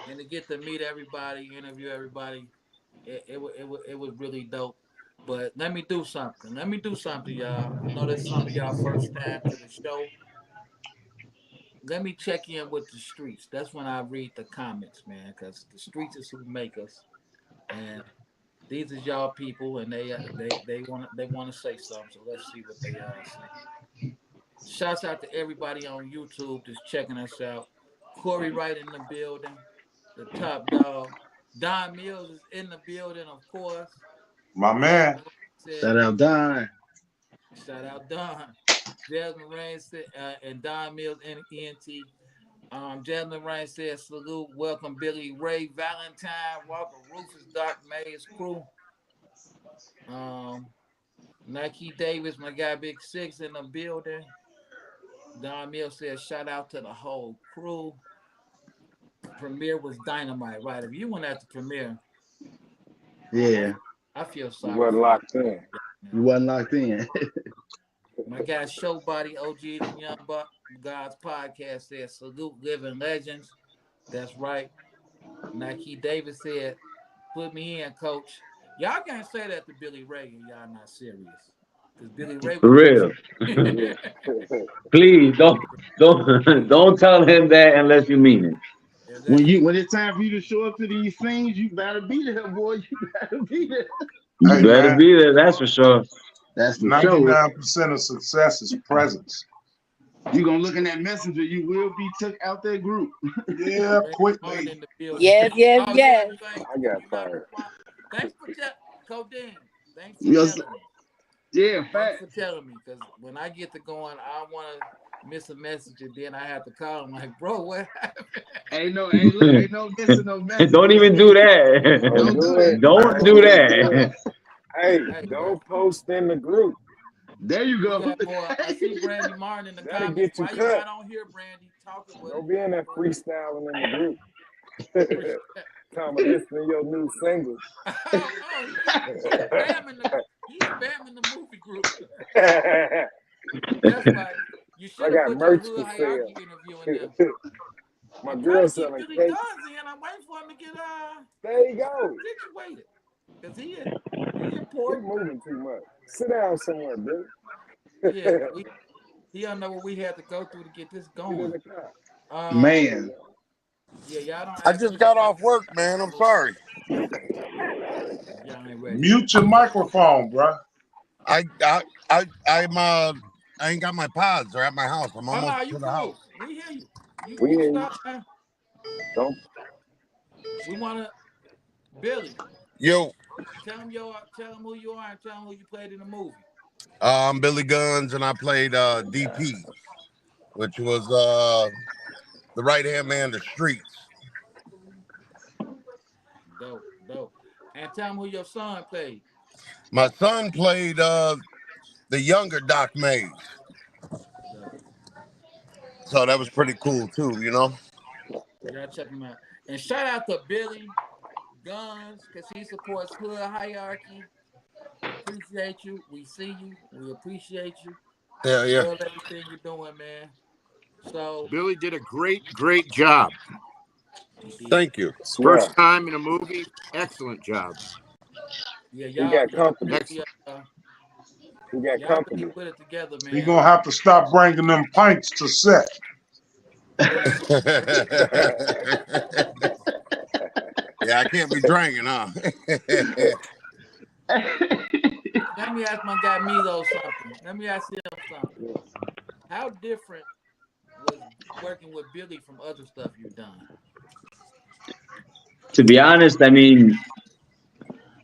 S1: and to get to meet everybody, interview everybody. It was really dope. But let me do something. Let me do something, y'all. I know that's some of y'all first time to the show. Let me check in with the streets. That's when I read the comments, man, because the streets is who make us. And these is y'all people, and they want to say something. So let's see what they say. Shouts out to everybody on YouTube that's checking us out. Corey Wright in the building, the top dog. Don Mills is in the building, of course.
S2: My man.
S1: Jasmine said,
S14: Shout out Don.
S1: shout out Don. Jasmine Rain said, and Don Mills and ENT. Jasmine Rain said, salute, welcome Billy Ray, Valentine, Walker, Rufus, Doc Mays, crew. Um, Nike Davis, my guy Big Six in the building. Don Mills said, shout out to the whole crew. Premiere was dynamite, right? If you went at the premiere, I,
S14: Yeah,
S1: I feel
S11: You
S1: sorry
S11: wasn't
S1: for you.
S11: locked in.
S1: Now.
S14: you wasn't locked in.
S1: My guy Showbody OG the Young Buck God's podcast said salute living legends. That's right. Nike Davis said, put me in, coach. Y'all can't say that to Billy Ray and y'all not serious. Because Billy Ray
S3: For
S1: would put
S3: real.
S1: you.
S11: Yeah.
S3: Please don't don't tell him that unless you mean it.
S1: Unless you
S14: When it's time for you to show up to these things, you better be there, boy. You better be there.
S3: You
S2: Hey
S3: better
S2: man,
S3: be there, that's for sure.
S14: That's for sure.
S2: 99% of success is presence.
S14: You gonna look in that messenger, you will be took out that group.
S2: Yeah,
S1: Randy Martin
S2: quickly.
S1: in the building.
S15: Yes, yes,
S1: Oh yeah,
S15: yes.
S1: thank
S11: I
S1: you.
S11: got
S1: You not
S11: fired.
S1: responding. Thanks for Codeine. Thanks for
S14: Yes,
S1: telling me.
S14: yeah,
S1: Thanks
S14: fact.
S1: for telling me. Because when I get to going, I don't want to miss a message and then I have to call. I'm like, bro, what happened?
S14: Ain't no missing no
S3: Don't
S14: messages.
S3: even do that.
S11: Don't
S14: Don't do
S11: do
S14: that.
S11: it.
S3: Don't do
S11: Don't do it.
S3: that.
S11: Hey,
S1: Hey, bro,
S11: don't post in the group.
S14: There you
S1: we
S14: go.
S1: got more. I see Brandy Martin in the
S11: That'll
S1: comments.
S11: get you
S1: Why you
S11: cut.
S1: not on here, Brandy, talking with
S11: Don't
S1: us?
S11: be in that freestyling in the group.
S1: Appreciate
S11: Time to listen to your new single.
S1: oh, he's spamming the movie group.
S11: I
S1: That's right. You should have
S11: got
S1: put your
S11: merch
S1: hood
S11: for sale.
S1: hierarchy interview in there.
S11: My
S1: I'm trying
S11: girl
S1: to get
S11: selling
S1: Billy
S11: cake.
S1: Guns in. I'm waiting for him to get
S11: There you go.
S1: situated. Cause he
S11: He
S1: important.
S11: moving too much. Sit down somewhere, Billy.
S1: Yeah, he don't know what we had to go through to get this
S11: Get in
S1: going.
S11: the car.
S1: Um
S11: There you
S14: Man,
S11: go.
S1: yeah, y'all don't
S6: I
S1: ask
S6: just
S1: me
S6: got
S1: about
S6: off work, man. I'm sorry.
S1: if y'all ain't ready.
S2: Mute your microphone, bruh.
S6: I I I ain't got my pods. They're at my house. I'm
S1: Oh
S6: almost
S1: no, you
S6: to the house.
S1: cool. We hear you. You
S11: We
S1: you
S11: hear
S1: can
S11: you.
S1: start now.
S11: Don't.
S1: We wanna Billy.
S6: Yo,
S1: Tell him who you are and tell him who you played in the movie.
S6: I'm Billy Guns, and I played DP, which was the right hand man of the streets.
S1: Dope, dope. And tell him who your son played.
S6: My son played the younger Doc Mays. So that was pretty cool too, you know.
S1: Y'all check him out. And shout out to Billy Guns, because he supports Hood Hierarchy. Appreciate you. We see you. We appreciate you.
S6: Yeah.
S1: Love everything you're doing, man. So
S13: Billy did a great job.
S1: he did.
S6: Thank you.
S11: Swear.
S13: First time in a movie, excellent job.
S1: Yeah,
S11: He got
S1: y'all
S11: company.
S13: Excellent.
S11: He got
S1: y'all really
S11: company.
S1: put it together,
S2: He
S1: man.
S2: gonna have to stop bringing them pints to set.
S1: Billy,
S6: Yeah, I can't be drinking, huh?
S1: let me ask my guy Milo something. Let me ask him something. How different was working with Billy from other stuff you've done?
S3: To be honest, I mean,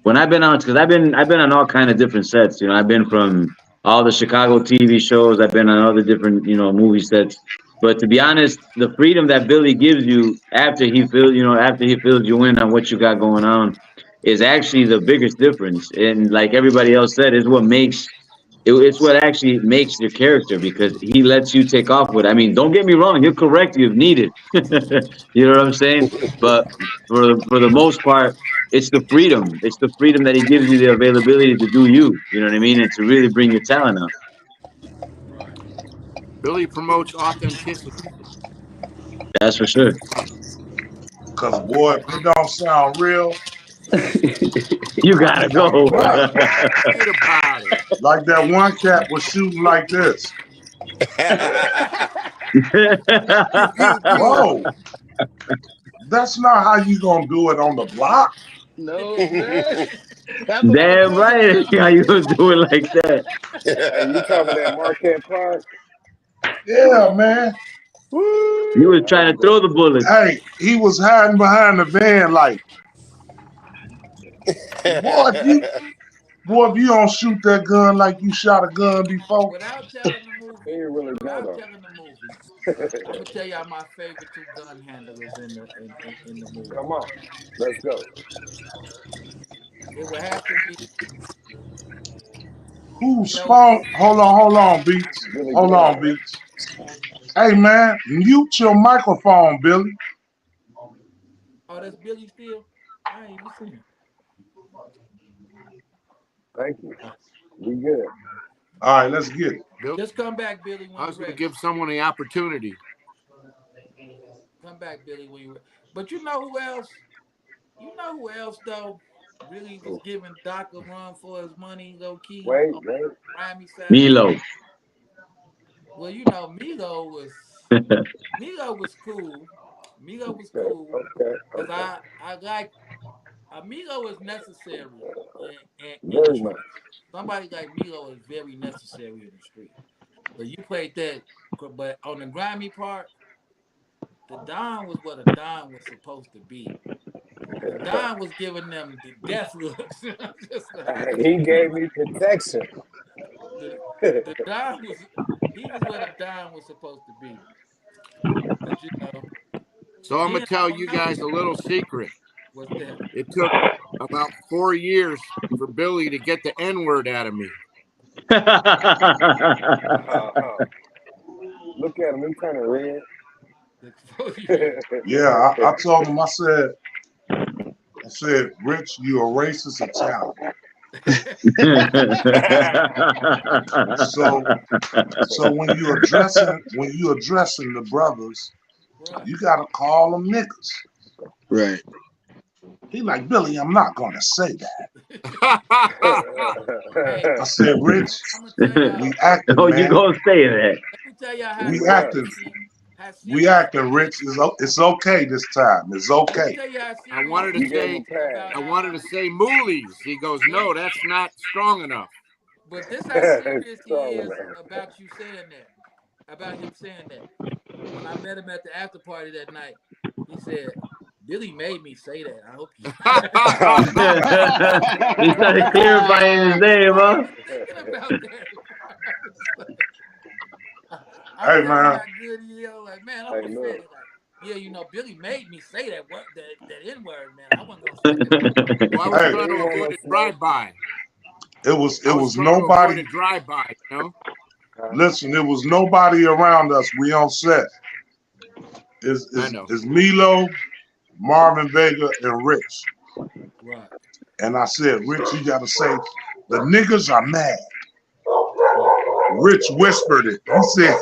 S3: when I've been on, because I've been on all kind of different sets. You know, I've been from all the Chicago TV shows. I've been on other different, movie sets. But to be honest, the freedom that Billy gives you after he fills you in on what you got going on, is actually the biggest difference. And like everybody else said, is what makes it's what actually makes your character, because he lets you take off with. I mean, don't get me wrong, he'll correct you if needed. You know what I'm saying? But for the most part, it's the freedom. It's the freedom that he gives you, the availability to do you. You know what I mean? And to really bring your talent out.
S1: Right.
S13: Billy promotes authenticity.
S3: That's for sure.
S2: Cause boy, if it don't sound real,
S3: You
S2: I
S3: gotta
S2: ain't coming
S3: go.
S2: back.
S13: Forget about it.
S2: Like that one cat was shooting like this.
S6: Pew pew pew.
S2: Whoa, that's not how you gonna do it on the block.
S14: No, sir. That's what I was
S3: Damn
S14: thinking
S3: right.
S14: about.
S3: How you gonna do it like that?
S11: Hey, you talking about that Marquette Park?
S2: Yeah, man.
S3: You
S11: Woo!
S3: was
S11: I
S3: trying
S11: was
S3: to throw the bullets.
S2: Hey, he was hiding behind the van like, boy, if you don't shoot that gun like you shot a gun before.
S1: Without telling the
S11: He
S1: movie,
S11: didn't really know
S1: without
S11: though.
S1: telling the movie, I'm gonna tell y'all my favorite two gun handlers in the movie.
S11: Come on, let's go.
S1: It would have to be
S2: Who
S1: Lee Otis.
S2: spawned? Hold on, Beats.
S11: Billy
S2: Hold
S11: Gunn.
S2: on, Beats. Hey, man, mute your microphone, Billy.
S1: Oh, that's Billy Steele. I ain't even seen him.
S11: Thank you.
S1: Uh,
S11: We good.
S2: All right, let's get it.
S13: Bill,
S1: Just come back, Billy, when
S13: I
S1: you're
S13: was going to
S1: ready.
S13: give someone the opportunity.
S1: Come back, Billy, when you're ready. But you know who else? You know who else though? Really was giving Doc a run for his money, low key
S11: Wait,
S1: on
S11: wait.
S1: the grimy side.
S3: Milo.
S1: Well, you know, Milo was cool. Milo was
S11: Okay,
S1: cool
S11: okay,
S1: because
S11: okay.
S1: I like Milo is necessary in the
S11: Very much.
S1: street. Somebody like Milo is very necessary in the street. But you played that, but on the grimy part, the Don was what a Don was supposed to be. The Don was giving them the death looks. Just like
S11: He gave me protection.
S1: the the Don was he was what a Don was supposed to be. But you know,
S13: So I'm going
S1: then
S13: to
S1: I
S13: tell
S1: don't
S13: you
S1: know
S13: guys a little secret.
S1: what's that.
S13: It took about 4 years for Billy to get the N word out of me.
S11: Uh-huh. Look at him. He turning red.
S1: The exposure.
S2: Yeah, I told him, I said, Rich, you a racist Italian. So when you addressing the brothers,
S1: Right.
S2: you gotta call them niggas.
S9: Right.
S2: He like, Billy, I'm not gonna say that.
S1: Hey,
S2: I said, Rich,
S1: I'm gonna tell
S2: we
S1: y'all.
S2: acting,
S3: Oh, you
S2: man.
S3: gonna say that?
S1: Let me tell y'all how
S2: We
S11: What?
S2: acting.
S1: seriously,
S2: We acting, Rich. It's okay this time. It's
S1: Let me
S2: okay.
S1: tell you how
S13: I
S1: serious
S13: wanted to
S1: he
S11: You gave
S1: is
S11: him
S13: say,
S11: pass.
S1: about
S13: I wanted to say moolies. He goes,
S1: wait,
S13: no, that's not strong enough.
S1: but this how
S11: It's
S1: serious he
S11: strong
S1: is
S11: enough.
S1: about you saying that, about him saying that. When I met him at the after party that night, he said, "Billy made me say that. I hope you."
S3: He started clarifying his name,
S1: I ain't
S3: huh?
S1: even thinking about that. I'm
S2: Hey,
S1: telling him
S2: man.
S1: how good he is. Like, man, I'm
S11: Hey,
S1: gonna say
S11: look.
S1: it. Like, yeah, you know, Billy made me say that N word, man. I wasn't gonna say it.
S13: Well, I was
S2: Hey,
S11: He
S13: trying to
S11: ain't want
S13: avoid
S11: no
S13: a
S11: smoke.
S13: drive-by.
S2: It was
S13: I was trying to
S2: nobody.
S13: avoid a drive-by, you know.
S2: Listen, it was nobody around us. We on set.
S13: I know.
S2: Is Milo, Marvin Vega, and Rich.
S1: Right.
S2: And I said, Rich, you gotta say, the niggas are mad.
S1: Right.
S2: Rich whispered it. He said,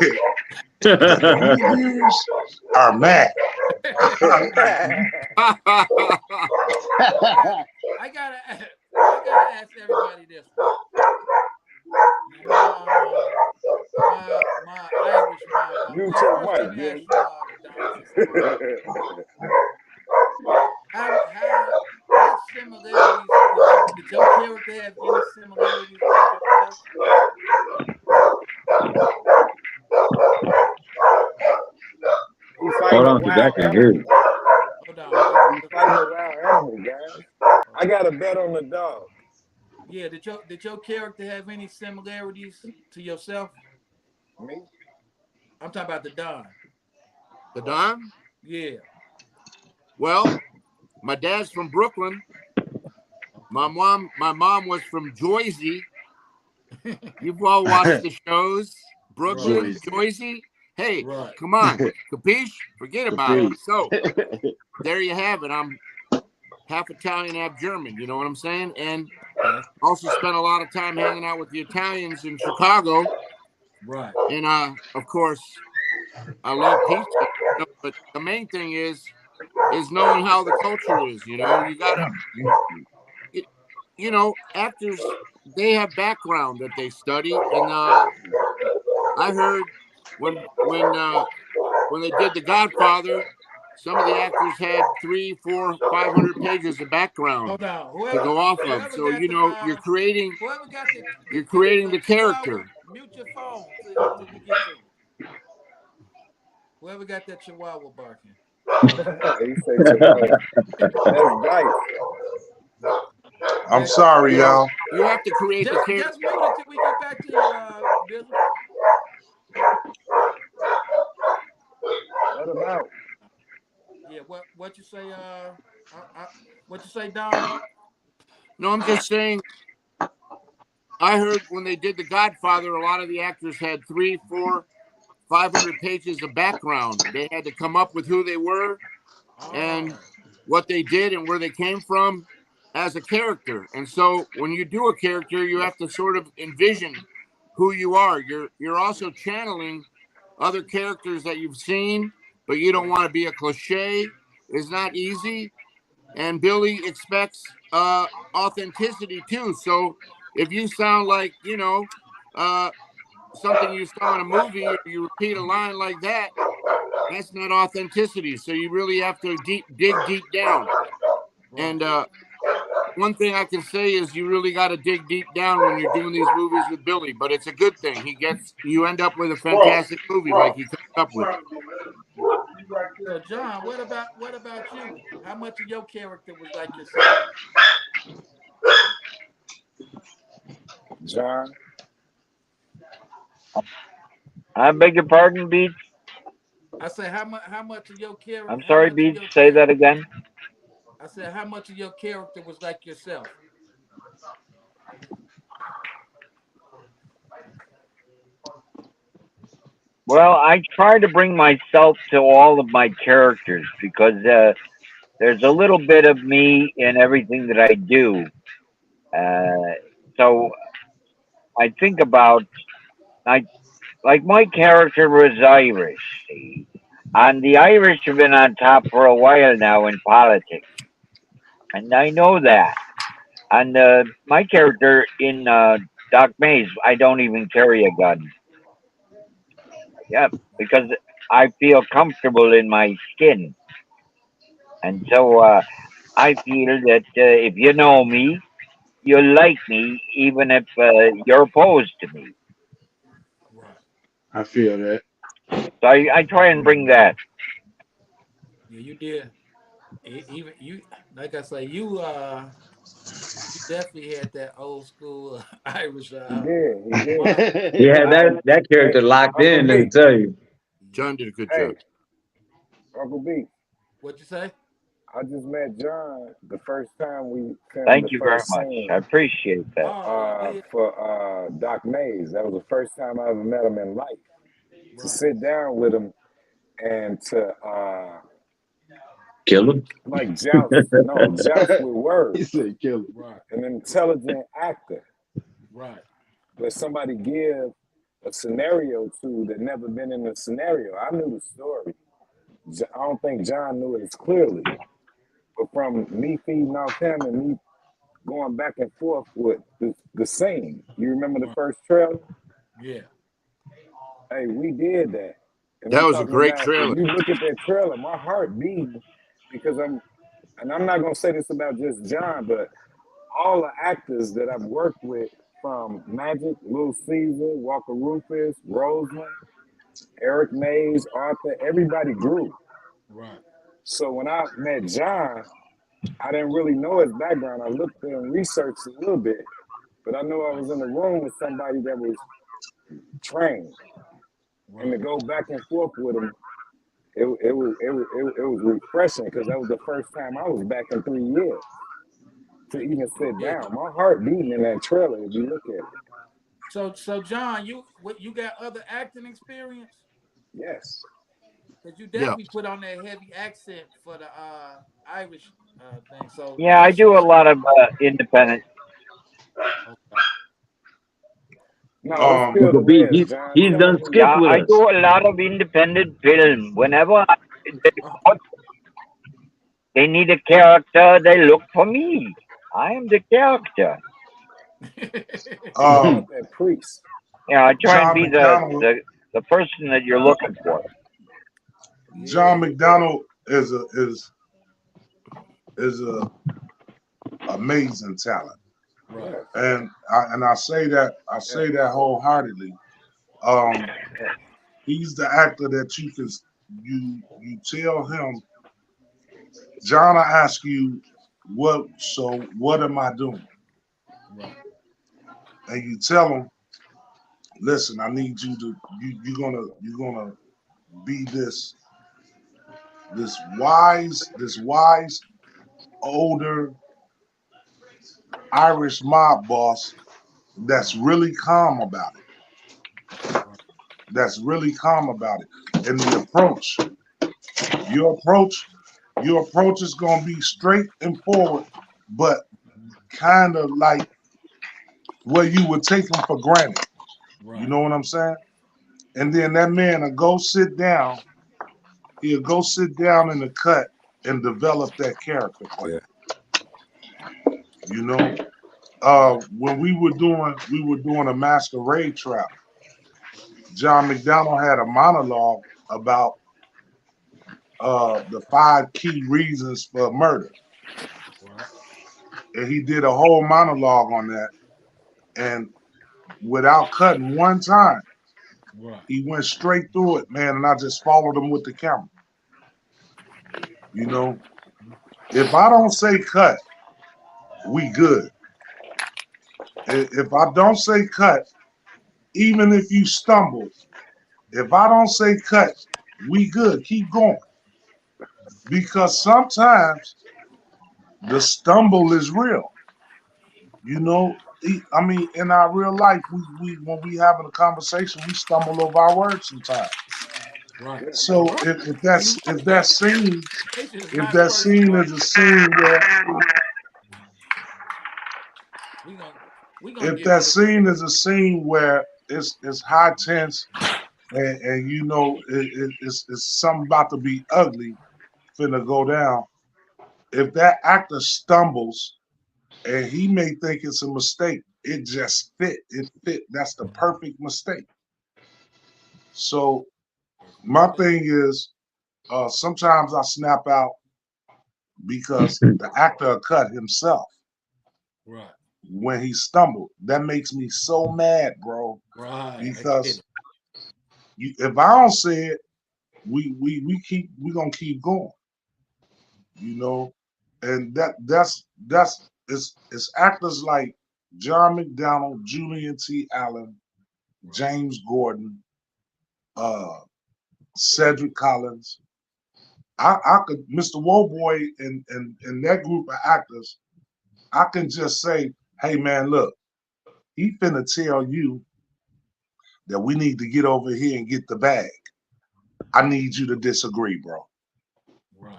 S2: the niggas are mad.
S1: I gotta ask everybody this one. Now, my Irish mob.
S11: Mute
S1: Well,
S11: your
S1: first let
S11: mic,
S1: me ask
S11: Billy.
S1: you the Don since I'm how what similarities did your character have any similarities with yourself?
S11: He
S3: Hold
S11: fighting a
S3: on, because I
S11: wild
S3: can hear
S11: animal.
S3: you.
S1: Hold on.
S11: He fighting a wild animal, guys. I got a bet on the dog.
S1: Yeah, did your character have any similarities to yourself?
S11: Me?
S1: I'm talking about the Don.
S13: The Don?
S1: Yeah.
S13: Well, my dad's from Brooklyn.
S1: Okay.
S13: My mom was from Jersey. You've all watched the shows.
S1: Right.
S13: Brooklyn, Jersey. Hey,
S1: Right.
S13: come on. Capiche? Forget about it.
S14: Caprice.
S13: So there you have it. I'm half Italian, half German. You know what I'm saying? And
S1: Okay.
S13: also spent a lot of time hanging out with the Italians in Chicago.
S1: Right.
S13: And of course, I love pizza. You know, but the main thing is knowing how the culture is. You know, you gotta, you know, actors, they have background that they study, and I heard when they did The Godfather, some of the actors had 3, 4, 500 pages of background
S1: Hold on.
S13: to
S1: Whoever
S13: go off of.
S1: whoever
S13: So
S1: got
S13: you
S1: the
S13: know
S1: whoever got
S13: you're creating
S1: the
S13: the
S1: chihuahua,
S13: character.
S1: mute your phone till we get to it. Whoever got that chihuahua barking.
S11: He said Chihuahua. That's Dice.
S2: I'm
S1: That
S2: sorry,
S13: You know,
S2: y'all.
S13: you have to create the character.
S1: just mute it till we get back to you, Billy.
S11: Let him out.
S1: Yeah, what you say, what you say, Don?
S13: No, I'm just saying. I heard when they did The Godfather, a lot of the actors had 3, 4, 500 pages of background. They had to come up with who they were and
S1: Oh.
S13: what they did and where they came from as a character. And so when you do a character, you have to sort of envision who you are. You're also channeling other characters that you've seen, but you don't want to be a cliche. It's not easy. And Billy expects authenticity too. So if you sound like, you know, something you saw in a movie or you repeat a line like that, that's not authenticity. So you really have to dig deep down.
S1: Right.
S13: And one thing I can say is you really got to dig deep down when you're doing these movies with Billy, but it's a good thing. You end up with a fantastic movie like he comes up with.
S1: So John, what about you? How much of your character was like yourself?
S11: John.
S12: I beg your pardon, Beats.
S1: I said how much of your character
S12: I'm sorry, Beats. Say that again.
S1: I said how much of your character was like yourself?
S12: Well, I try to bring myself to all of my characters because there's a little bit of me in everything that I do. So I think about I like my character was Irish, see, and the Irish have been on top for a while now in politics, and I know that. And my character in Doc Mays, I don't even carry a gun. Yeah, because I feel comfortable in my skin, and so I feel that if you know me, you'll like me, even if you're opposed to me.
S1: Right.
S14: I feel that.
S12: So I try and bring that.
S1: Yeah, you did. Even you, like I say, you definitely had that old school Irish
S11: He did. He did.
S1: mob.
S3: Yeah,
S11: Hey,
S3: that
S11: hey,
S3: character locked
S11: Uncle
S3: in. Let me
S11: B.
S3: tell you.
S1: Yeah.
S13: John did a good
S11: Hey,
S13: job.
S11: Uncle B.
S1: What you say?
S11: I just met John the first time we filmed the
S12: Thank you very
S11: first
S12: much.
S11: scene
S12: I appreciate that.
S11: for Doc Mays. That was the first time I ever met him in life. To
S1: Right.
S11: sit down with him and to
S3: Kill him.
S11: like joust with
S14: He
S11: words.
S14: said kill him.
S1: Right.
S11: An intelligent actor,
S1: Right.
S11: but somebody give a scenario to that never been in the scenario. I knew the story. I don't think John knew it as clearly. But from me feeding off him and me going back and forth with the scene, you remember the
S1: Right.
S11: first trailer?
S1: Yeah.
S11: Hey, we did that. And
S13: That
S11: I'm
S13: was a
S11: talking
S13: great
S11: about, if
S13: trailer.
S11: you look at that trailer, my heart beating because and I'm not going to say this about just John, but all the actors that I've worked with from Magic, Little Caesar, Walker Rufus, Roseland, Eric Mays, Arthur, everybody grew.
S1: Right.
S11: So when I met John, I didn't really know his background. I looked and researched a little bit, but I knew I was in the room with somebody that was trained. And to
S1: Right.
S11: go back and forth with him, it was refreshing because that was the first time I was back in 3 years to even sit
S1: Yeah.
S11: down. My heart beating in that trailer if you look at it.
S1: So John, you got other acting experience?
S11: Yes.
S1: Because you
S13: Yeah.
S1: definitely put on that heavy accent for the Irish thing. So
S12: Yeah, I
S1: what's your
S12: do a
S1: other?
S12: lot of independent.
S1: Okay.
S11: No, it's
S2: Um,
S11: still
S3: Uncle
S11: the
S3: B,
S11: Reds, John.
S3: he's
S11: Tell them
S3: done
S11: who you
S3: skits
S12: Yeah,
S3: with
S12: I
S3: us.
S12: do a lot of independent film. Whenever they need a character, they look for me. I am the character.
S11: What
S2: uh,
S11: about that priest?
S12: Yeah, I try and
S2: John
S12: be
S2: McDonald.
S12: the person that you're looking for.
S1: Yeah,
S2: John
S1: yeah.
S2: McDonald is a amazing talent,
S1: Right.
S11: Yes.
S2: and I say that
S11: Yes.
S2: wholeheartedly. Um,
S11: Yes.
S2: he's the actor that you tell him, John. I ask you, what? So what am I doing?
S1: Right.
S2: And you tell him, listen, I need you to you're gonna be this wise older Irish mob boss that's
S1: Right.
S2: really calm about it.
S1: Right.
S2: That's really calm about it. And the approach, your approach, your approach is gonna be straight and forward, but kind of like where you would take them for granted. You
S1: Right.
S2: know what I'm saying? And then that man will go sit down. He'll go sit down in the cut and develop that character for you.
S11: Yeah.
S2: You know,
S1: Right.
S2: when we were doing a masquerade trap. John McDonald had a monologue about the 5 key reasons for murder,
S1: Right.
S2: and he did a whole monologue on that. And without cutting one time,
S1: Right.
S2: he went straight through it, man. And I just followed him with the camera. You know, if I don't say cut, we good. If I don't say cut, even if you stumble, if I don't say cut, we good. Keep going. Because sometimes the stumble is real. You know, I mean, in our real life, we when we having a conversation, we stumble over our words sometimes.
S1: Right.
S11: Yeah.
S2: So if that's
S1: You
S2: if
S1: right.
S2: that scene
S1: Communication is
S2: if
S1: not
S2: that scene
S1: personal.
S2: is a scene where
S1: We gonna we gonna
S2: if
S1: give
S2: that
S1: you the
S2: scene is a scene where it's high tense and you know it's something about to be ugly finna go down. If that actor stumbles and he may think it's a mistake, it just fit. It fit. That's the perfect mistake. So
S1: perfect
S2: my
S1: mistake.
S2: thing is, sometimes I snap out because the actor cut himself
S1: Right.
S2: when he stumbled. That makes me so mad, bro.
S1: Right. I get
S2: Because
S1: it.
S2: if I don't say it, we gonna keep going, you know. And that's it's actors like John McDonald, Julian T. Allen,
S1: Right.
S2: James Gordon, uh, Cedric Collins, I could, Mr. Woboy and that group of actors, I can just say, hey man, look, he finna tell you that we need to get over here and get the bag. I need you to disagree, bro.
S1: Right.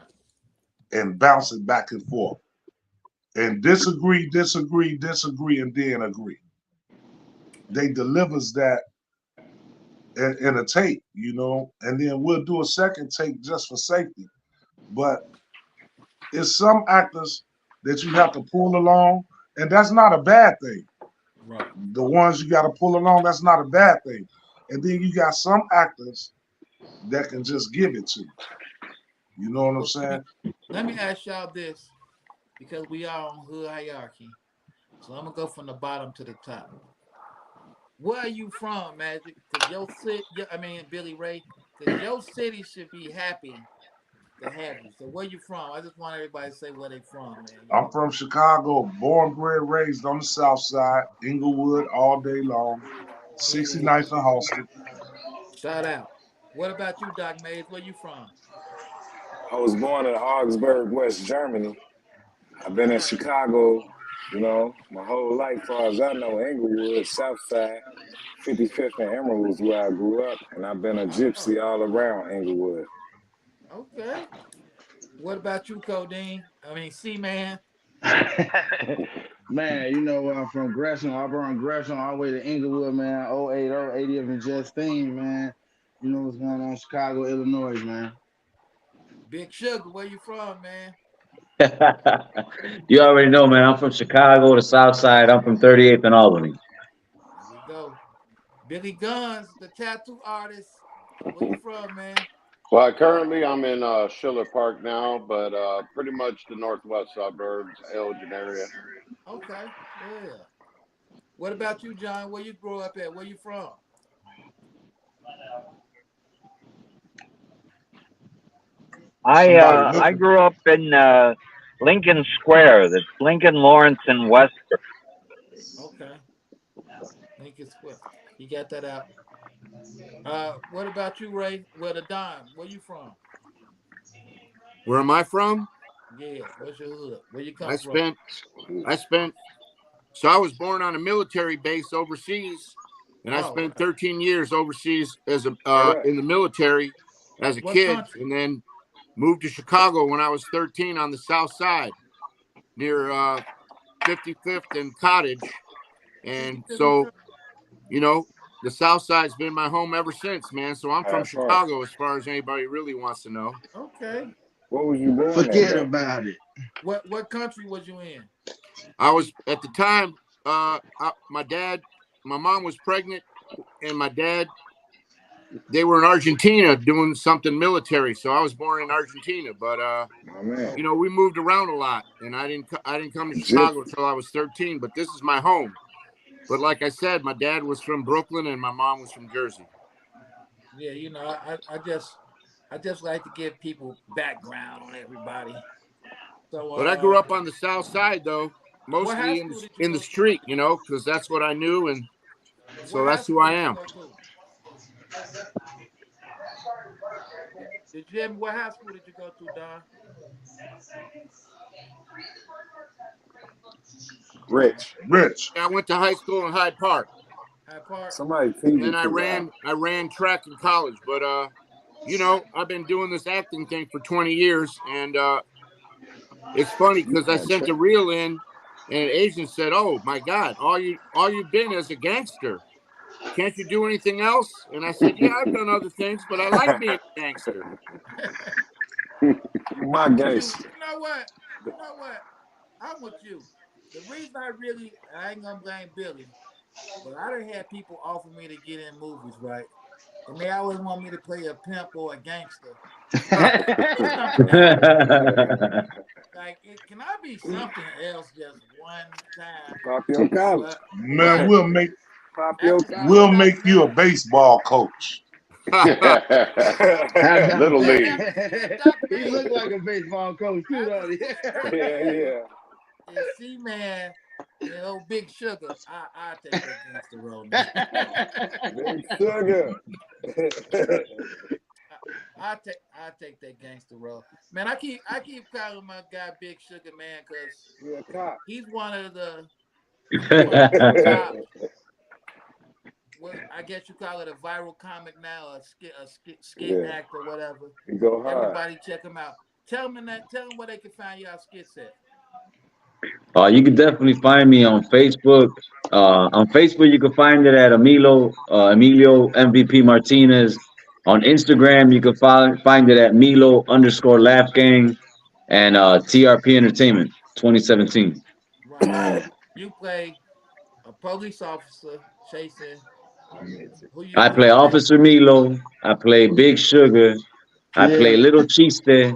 S2: And bounce it back and forth. And disagree, disagree, disagree, and then agree. They delivers that in a tape, you know, and then we'll do a second take just for safety. But it's some actors that you have to pull along, and that's not a bad thing.
S1: Right.
S2: The ones you got to pull along, that's not a bad thing. And then you got some actors that can just give it to you. You know what I'm
S1: Well,
S2: saying?
S1: let me ask y'all this, because we are on hood hierarchy. So I'm gonna go from the bottom to the top. Where are you from, Magic? Because your city, I mean Billy Ray, because your city should be happy to have you. So where you from? I just want everybody to say where they from, man. You
S2: I'm
S1: know,
S2: from Chicago, born, bred, raised on the south side, Inglewood all day long,
S1: yeah.
S2: 69th and Halsted.
S1: Shout out. What about you, Doc Mays? Where you from?
S11: I was born in Augsburg, West Germany. I've been in Chicago, my whole life, far as I know, Englewood, South Side, 55th and Emerald was where I grew up, and I've been a
S1: Oh,
S11: gypsy all around Englewood.
S1: okay. What about you, Codeine? I mean, C-Man.
S14: Man, you know where I'm from, Gresham. I run Gresham all the way to Inglewood, man. 080, 80th and Justine, man. You know what's going on in Chicago, Illinois, man.
S1: Big Sugar, where you from, man?
S3: You already know, man. I'm from Chicago, the South Side. I'm from 38th and Albany.
S1: There we go. Billy Guns, the tattoo artist. Where you from, man?
S16: Well, currently I'm in Schiller Park now, but pretty much the northwest suburbs, Elgin area.
S1: Okay, yeah. What about you, John? Where you grew up at? Where you from?
S2: Somebody
S12: I
S2: looking.
S12: grew up in Lincoln Square. That's Lincoln, Lawrence, and Western.
S1: Okay, Lincoln Square. You got that out. What about you, Ray? Where the dime? Where you from?
S13: Where am I from?
S1: Yeah, what's your hood? Where you
S13: I
S1: come from?
S13: spent I spent so I was born on a military base overseas, and I
S1: Oh,
S13: spent
S1: okay.
S13: 13 years overseas as a
S11: Where that?
S13: in the military as a
S1: What
S13: kid,
S1: country?
S13: and then moved to Chicago when I was 13 on the south side near 55th and Cottage. And
S1: 55th and
S13: so, you know, the south side's been my home ever since, man. So I'm from
S11: High Park.
S13: Chicago as far as anybody really wants to know.
S1: Okay.
S11: What was you born at,
S14: Forget
S11: though?
S14: about it.
S1: What country was you in?
S13: I was at the time, my mom was pregnant, and my dad, they were in Argentina doing something military. So I was born in Argentina, but
S11: My man.
S13: we moved around a lot, and I didn't come to Chicago
S11: Gypsy.
S13: until I was 13. But this is my home. But like I said, my dad was from Brooklyn, and my mom was from Jersey.
S1: Yeah, I just like to give people background on everybody. So
S13: But I grew up on the south side, though,
S1: what high
S13: mostly
S1: school did you
S13: in the
S1: go to?
S13: street, because that's what I knew, and
S1: What
S13: so
S1: high
S13: that's who
S1: school
S13: I
S1: did you
S13: am.
S1: go to? Jim, what high school did you go to, Don?
S11: Rich.
S2: Rich.
S13: I went to high school in Hyde Park.
S1: Hyde Park?
S11: Somebody feed
S13: And
S11: me
S13: then
S11: too loud.
S13: I ran track in college, but I've been doing this acting thing for 20 years, and it's funny
S11: You
S13: because I
S11: ran
S13: sent a
S11: track.
S13: reel in, and an agent said, "Oh my God, all you've been as a gangster. Can't you do anything else?" And I said, "Yeah, I've done other things, but I like being a gangster."
S11: My
S1: I'm with you.
S11: gangster.
S1: You know what? You know what? I'm with you. The reason I ain't gonna blame Billy, but I done had people offer me to get in movies, right? And they always want me to play a pimp or a gangster. And I said, "Get something else. Like, can I be something else just one time?"
S11: Pop your collar.
S1: But
S2: Man,
S1: but
S11: Pop your
S1: after
S11: collar.
S1: seeing
S2: we'll
S1: Doc
S2: make you a
S1: Mays,
S2: baseball coach.
S14: How about
S16: Little
S1: but
S16: league.
S1: after seeing Doc
S14: he
S1: Mays,
S14: looked like a baseball coach too,
S1: after
S14: don't he?
S1: seeing Doc
S11: Yeah,
S1: Mays
S11: yeah.
S1: and C-Man and old Big Sugar, I take that gangster role now.
S11: Big sugar.
S1: I take that gangster role, man. I keep calling my guy Big Sugar, man, because
S11: You're a cop.
S1: he's one of the the top. What I guess you call it a viral comic now, a skit
S11: Yeah,
S1: actor, whatever.
S11: you go hard.
S1: Everybody check him out. Tell them where they can find y'all skits at.
S3: You can definitely find me on Facebook. On Facebook, you can find it at Emilio MVP Martinez. On Instagram, you can find it at Milo underscore Laugh Gang and TRP Entertainment 2017.
S1: Right. So you play a police officer chasing
S3: I
S1: who you
S3: play
S1: play?
S3: Officer Milo. I play Big Sugar. I
S14: Yeah.
S3: play Little Chiste.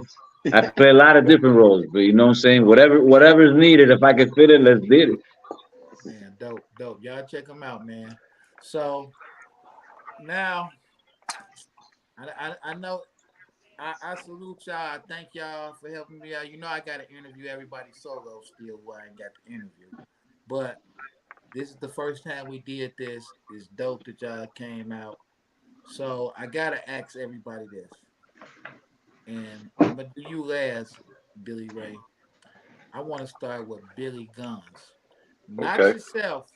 S3: I play a lot of different roles, but you know what I'm saying? Whatever is needed, if I can fit it, let's did it.
S1: Man, dope, dope. Y'all check him out, man. So now I know I salute y'all. I thank y'all for helping me out. You know I gotta interview everybody solo still who I ain't got the interview. But this is the first time we did this. It's dope that y'all came out. So I gotta ask everybody this. And I'm gonna do you last, Billy Ray. I wanna start with Billy Guns. Not
S16: Okay.
S1: yourself.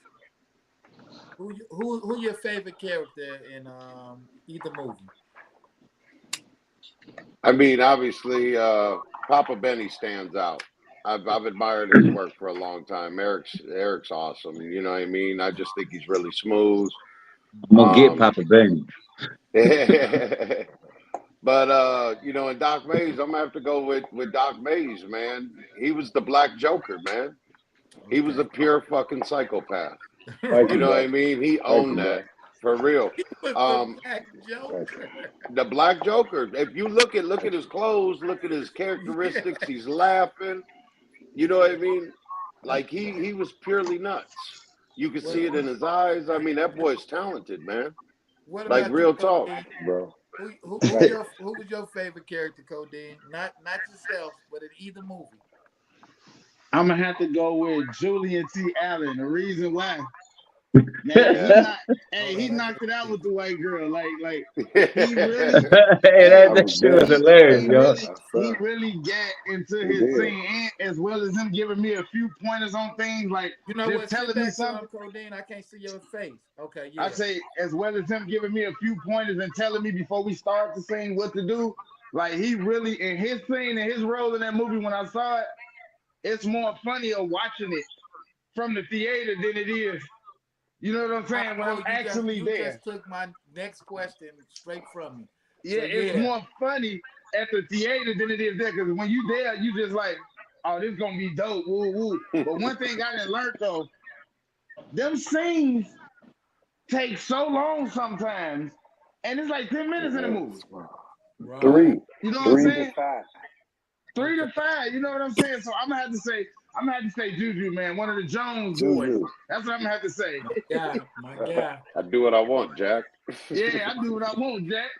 S1: Who your favorite character in either movie?
S16: I mean, obviously, Papa Benny stands out. I've admired his work for a long time. Eric's awesome. You know what I mean? I just think he's really smooth.
S3: I'm gonna get
S16: Um,
S3: Papa Ben.
S16: but in Doc Mays, I'm gonna have to go with Doc Mays, man. He was the Black Joker, man. He was a
S1: Okay.
S16: pure fucking psychopath.
S11: Thank
S16: You
S11: you,
S16: know what
S11: bro.
S16: I mean? He
S11: Thank
S16: owned
S11: you, bro.
S16: that for real.
S1: He was the
S16: Um,
S1: Black
S11: Thank you.
S1: Joker.
S16: the Black Joker. If you look at his clothes, look at his
S1: Yeah.
S16: characteristics. He's laughing. You know what I mean? Like he was purely nuts. You could
S1: What
S16: see it in his eyes. I mean, that boy's talented, man.
S1: what
S16: Like
S1: about you,
S16: real talk.
S1: Codeine?
S11: Bro.
S1: Who
S11: Thank you.
S1: your who was your favorite character, Codeine? Not yourself, but in either movie.
S14: I'm gonna have to go with Julian T. Allen. The reason why, man,
S3: Hey,
S14: he
S16: Yeah.
S14: not, hey,
S1: Hold on,
S14: he
S1: that's
S14: knocked it out
S1: Codeine.
S14: with the white girl. Like he really,
S16: yeah.
S3: that,
S11: I
S14: hey,
S3: that
S11: was
S3: shit was
S11: there.
S3: hilarious,
S14: he
S3: yo.
S14: really,
S11: I
S14: he
S11: saw.
S14: really got into
S11: He
S14: his
S11: did.
S14: scene, and as well as him giving me a few pointers on things, like
S1: You know
S14: just
S1: what? Sit
S14: telling me
S1: back some,
S14: something.
S1: Codeine. I can't see your face. Okay,
S14: I
S1: yeah.
S14: say, as well as him giving me a few pointers and telling me before we start the scene what to do. Like he really in his scene and his role in that movie. When I saw it, it's more funnier watching it from the theater than it is. You know what I'm saying? When I'm
S1: Oh, you just
S14: actually
S1: you
S14: there.
S1: just took my next question straight from me.
S14: Yeah,
S1: So
S14: it's
S1: yeah.
S14: more funny at the theater than it is there. Because when you there, you just like, oh, this gonna be dope. Woo woo. But one thing I didn't learn though, them scenes take so long sometimes, and it's like 10 minutes in the movie.
S11: Yes, bro.
S1: Right.
S11: Three.
S14: You know what I'm
S11: 3 to
S14: saying?
S11: 5.
S14: 3 to 5. You know what I'm saying? So I'm gonna have to say Juju, man, one of the Jones boys.
S11: Juju.
S14: That's what I'm gonna have to say.
S1: My guy, my guy.
S16: I do what I want, Jack.
S14: Yeah, I do what I want, Jack.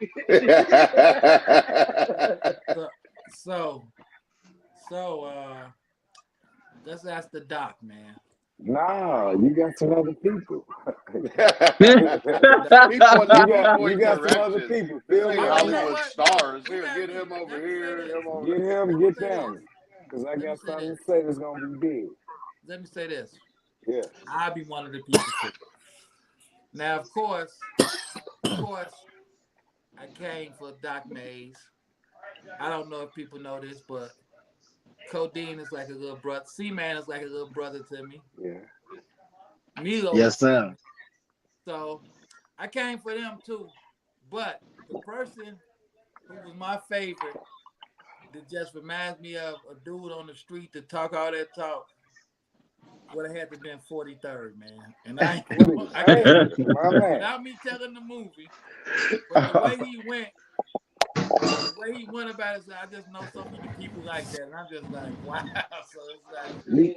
S1: So so so let's ask the doc, man.
S11: Nah, you got some other people.
S16: People
S11: You
S16: not
S11: got
S16: people
S11: you
S16: in
S11: got some other
S16: directions.
S11: people.
S16: This
S11: Feel
S16: ain't
S11: me?
S1: Oh, you know
S16: Hollywood
S1: what? Look,
S16: stars.
S1: we
S16: Here,
S1: got
S16: get him over
S1: let me say
S16: here,
S1: this.
S16: him over
S11: Get him,
S1: Let me
S11: get
S1: say this.
S11: them. Because I
S1: Let me
S11: got
S1: say
S11: something
S1: this.
S11: to say that's going to be big.
S1: Let me say this.
S11: Yes.
S1: I'll be one of the people too. Now, of course, I came for Doc Mays. I don't know if people know this, but Codeine is like a little brother. C-Man is like a little brother to me.
S11: Yeah.
S1: Milo
S14: Yes,
S1: is family.
S14: sir.
S1: So I came for them too. But the person who was my favorite that just reminds me of a dude on the street that talk all that talk would have had to been 43rd, man. And I can't
S11: Hey, my man.
S1: without me telling the movie, but the way he went about it, so I just know so many people like that, and I'm just like, wow. So it's like
S11: You,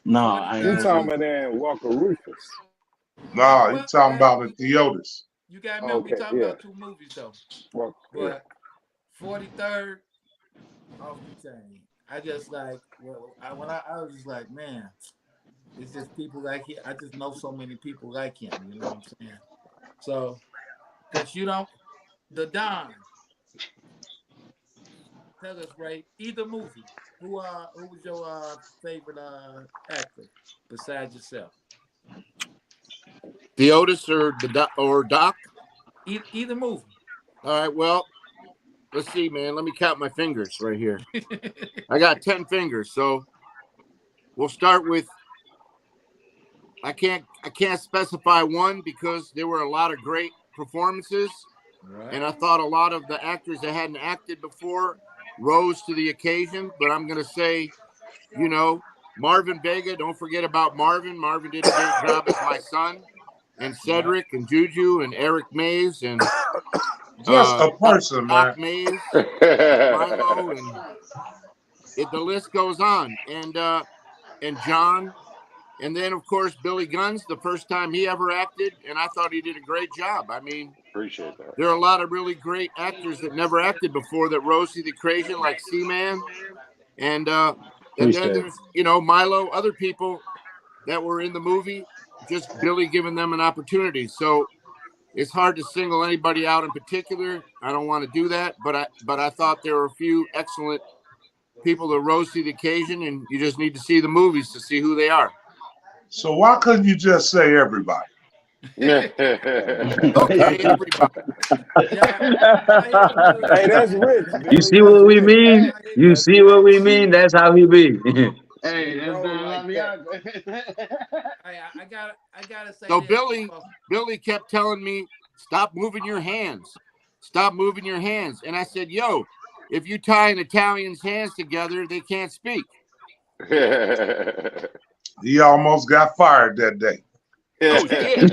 S14: No, I ain't
S11: you
S1: Third
S14: gonna
S11: talking
S14: see.
S11: about
S1: movie.
S11: that Walker Rufus.
S1: Well,
S2: Nah, he
S1: well,
S2: talking
S1: well,
S2: about the Theotis.
S1: you got to remember we
S11: Okay,
S1: talking
S11: yeah.
S1: about two movies though,
S11: Walker, yeah.
S1: but 43rd off the chain. I just like when I was just like, man, it's just people like him. I just know so many people like him. You know what I'm saying? So, cause you don't, the Don. tell us, Ray. Either movie. Who was your favorite actor besides yourself?
S13: Theotis or Doc?
S1: Either movie.
S13: All right. Well, let's see, man. Let me count my fingers right here. I got 10 fingers, so we'll start with. I can't specify one because there were a lot of great performances,
S1: Right.
S13: and I thought a lot of the actors that hadn't acted before rose to the occasion. But I'm going to say, Marvin Vega. Don't forget about Marvin. Marvin did a great job as my son, and
S1: Right.
S13: Cedric and Juju and Eric Mays and
S2: Just a person,
S13: Doc
S2: man.
S13: Mays, Milo, and the list goes on. And John, and then of course Billy Gunn's the first time he ever acted, and I thought he did a great job. I mean,
S16: Appreciate that.
S13: there are a lot of really great actors that never acted before that rose to the occasion, like Seaman, and then
S11: Appreciate it.
S13: there's Milo, other people that were in the movie, just Billy giving them an opportunity. So it's hard to single anybody out in particular. I don't want to do that, but I thought there were a few excellent people that rose to the occasion, and you just need to see the movies to see who they are.
S2: So why couldn't you just say everybody?
S13: Okay, everybody.
S1: Yeah, I hear you, Billy.
S11: Hey, that's rich,
S3: You
S11: Billy.
S3: see
S11: That's
S3: what we
S11: rich.
S3: mean?
S1: I hear
S3: You
S1: you.
S11: That's
S3: see what we
S11: rich.
S3: mean? That's how he be.
S11: He
S14: Hey, that's
S11: roll
S14: Don
S11: like that.
S1: I gotta say
S13: So
S1: this.
S13: Billy kept telling me, "Stop moving your hands. Stop moving your hands." And I said, "Yo, if you tie an Italian's hands together, they can't speak."
S2: He almost got fired that day.
S13: Oh shit!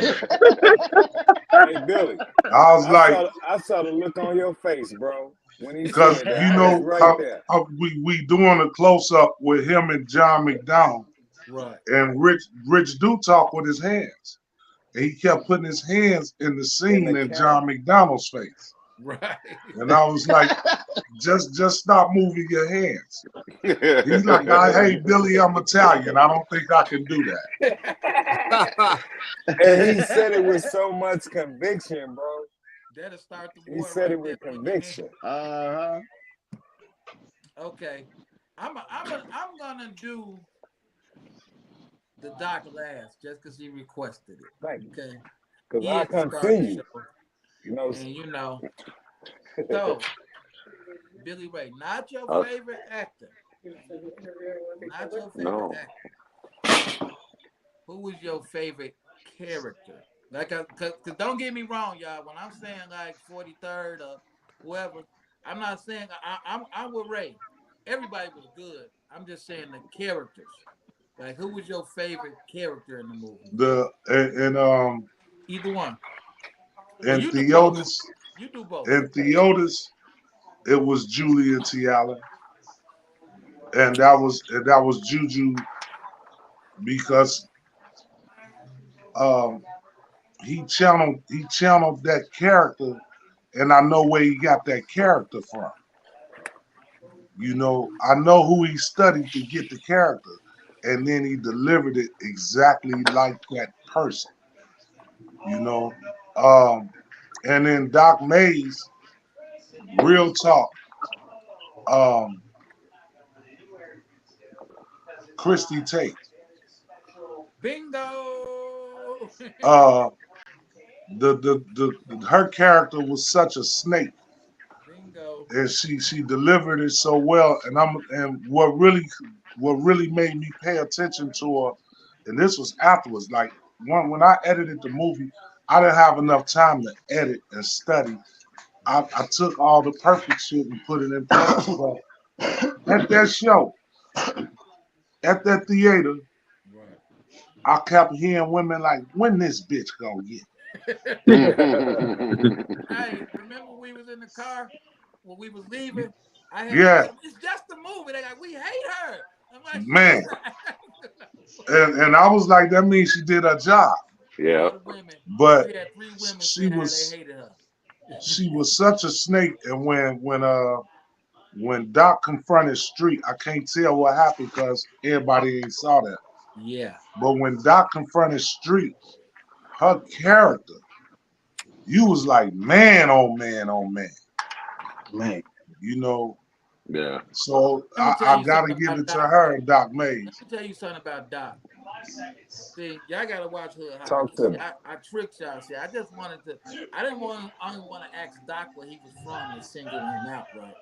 S11: Hey, Billy.
S2: I was like,
S11: I saw the look on your face, bro, when he
S2: because
S11: said that.
S2: you
S11: I was
S2: know
S11: right there.
S2: how we doing a close up with him and John McDonald,
S1: Right.
S2: and Rich do talk with his hands, and he kept putting his hands in the
S11: In
S2: scene
S11: the
S2: in
S11: camera.
S2: John McDonald's face,
S1: Right.
S2: and I was like, just stop moving your hands. He's like, hey Billy, I'm Italian. I don't think I can do that.
S11: And he said it with so much conviction, bro.
S1: That'll start the
S11: He
S1: war
S11: said
S1: right
S11: it
S1: there.
S11: with conviction.
S1: Okay. I'm gonna do the Doc last just because he requested it.
S11: Thank you.
S1: Okay.
S11: Because
S1: He
S11: I
S1: is the
S11: come
S1: star of
S11: see
S1: the
S11: you.
S1: show.
S11: You know,
S1: And so Billy Ray, not your favorite actor. Not your favorite
S16: No.
S1: actor. Who was your favorite character? Cause don't get me wrong, y'all. When I'm saying like 43rd or whoever, I'm not saying I'm with Ray. Everybody was good. I'm just saying the characters. Like, who was your favorite character in the movie? Either one. Well,
S2: And
S1: you do both.
S2: Theotis,
S1: You do both.
S2: and Theotis, it was Julia Tiala, and that was Juju because um, he channeled that character, and I know where he got that character from. I know who he studied to get the character, and then he delivered it exactly like that person. You know, um, and then Doc Mays, real talk, um, Christy Tate.
S1: Bingo.
S2: Uh, her character was such a snake,
S1: Bingo.
S2: and she delivered it so well. And what really made me pay attention to her, and this was afterwards. Like when I edited the movie, I didn't have enough time to edit and study. I took all the perfect shit and put it in place. But at that show, at that theater,
S1: Right.
S2: I kept hearing women like, "When this bitch gonna get?"
S1: Hey, remember we was in the car when we was leaving? I had
S2: Yeah,
S1: said it's just a movie. They like, we hate her. I'm like, she
S2: man.
S1: just
S2: And I was like, that means she did her job.
S16: Yeah.
S1: all the women.
S2: But
S1: We had 3 women
S2: she
S1: saying how they
S2: was
S1: hated her.
S2: she was such a snake. And when Doc confronted Street, I can't tell what happened because everybody ain't saw that.
S1: Yeah.
S2: But when Doc confronted Street, her character, you was like, man, oh man, oh man.
S14: Man.
S2: You know,
S16: Yeah.
S2: So
S1: Let me tell
S2: I
S1: you
S2: got to
S1: something
S2: give
S1: about
S2: it to
S1: Doc.
S2: her, Doc
S1: Let
S2: Mays.
S1: me tell you something about Doc. See, y'all gotta watch Hood
S11: Talk
S1: Hierarchy.
S11: to
S1: See,
S11: me.
S1: I tricked y'all. See, I just wanted to. I didn't want only want to ask Doc where he was from and single him out, right?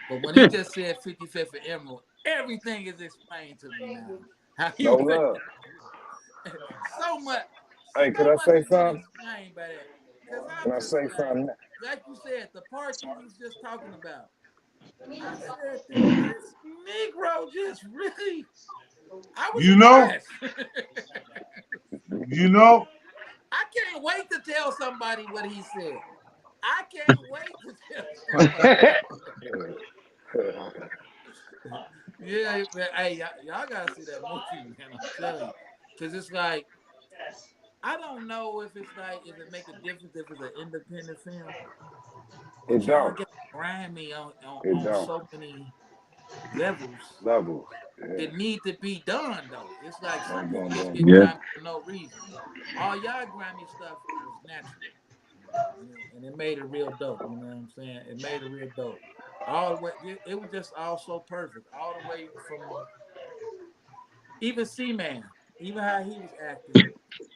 S1: But when he just said 55th and Emerald, everything is explained to me now. How he
S11: No
S1: went
S11: love.
S1: so much,
S11: Hey, could
S1: so
S11: I
S1: much
S11: say
S1: has been
S11: something?
S1: explained by that. Cause
S11: Can
S1: I'm
S11: I
S1: just
S11: say something?
S1: like you said, the part you was just talking about. I said, did this Negro just really? I was
S2: You know,
S1: impressed.
S2: you know,
S1: I can't wait to tell somebody what he said. I can't wait to tell somebody. Yeah, man, hey, y'all gotta see that movie, man. I'm telling you, because it's like I don't know if it's like if it make a difference if it's an independent film, but
S11: It
S1: y'all
S11: don't.
S1: get grimy on, on
S11: It
S1: on
S11: don't.
S1: so many levels.
S11: Levels. Yeah.
S1: It need to be done though. It's like some
S11: Boom,
S1: people
S11: boom,
S1: just
S11: boom,
S1: get
S11: boom.
S3: Yeah.
S1: grimy for no reason. All y'all grimy stuff was natural, and it made it real dope. You know what I'm saying? It made it real dope. All the way, it was just all so perfect. All the way from even C-Man, even how he was acting,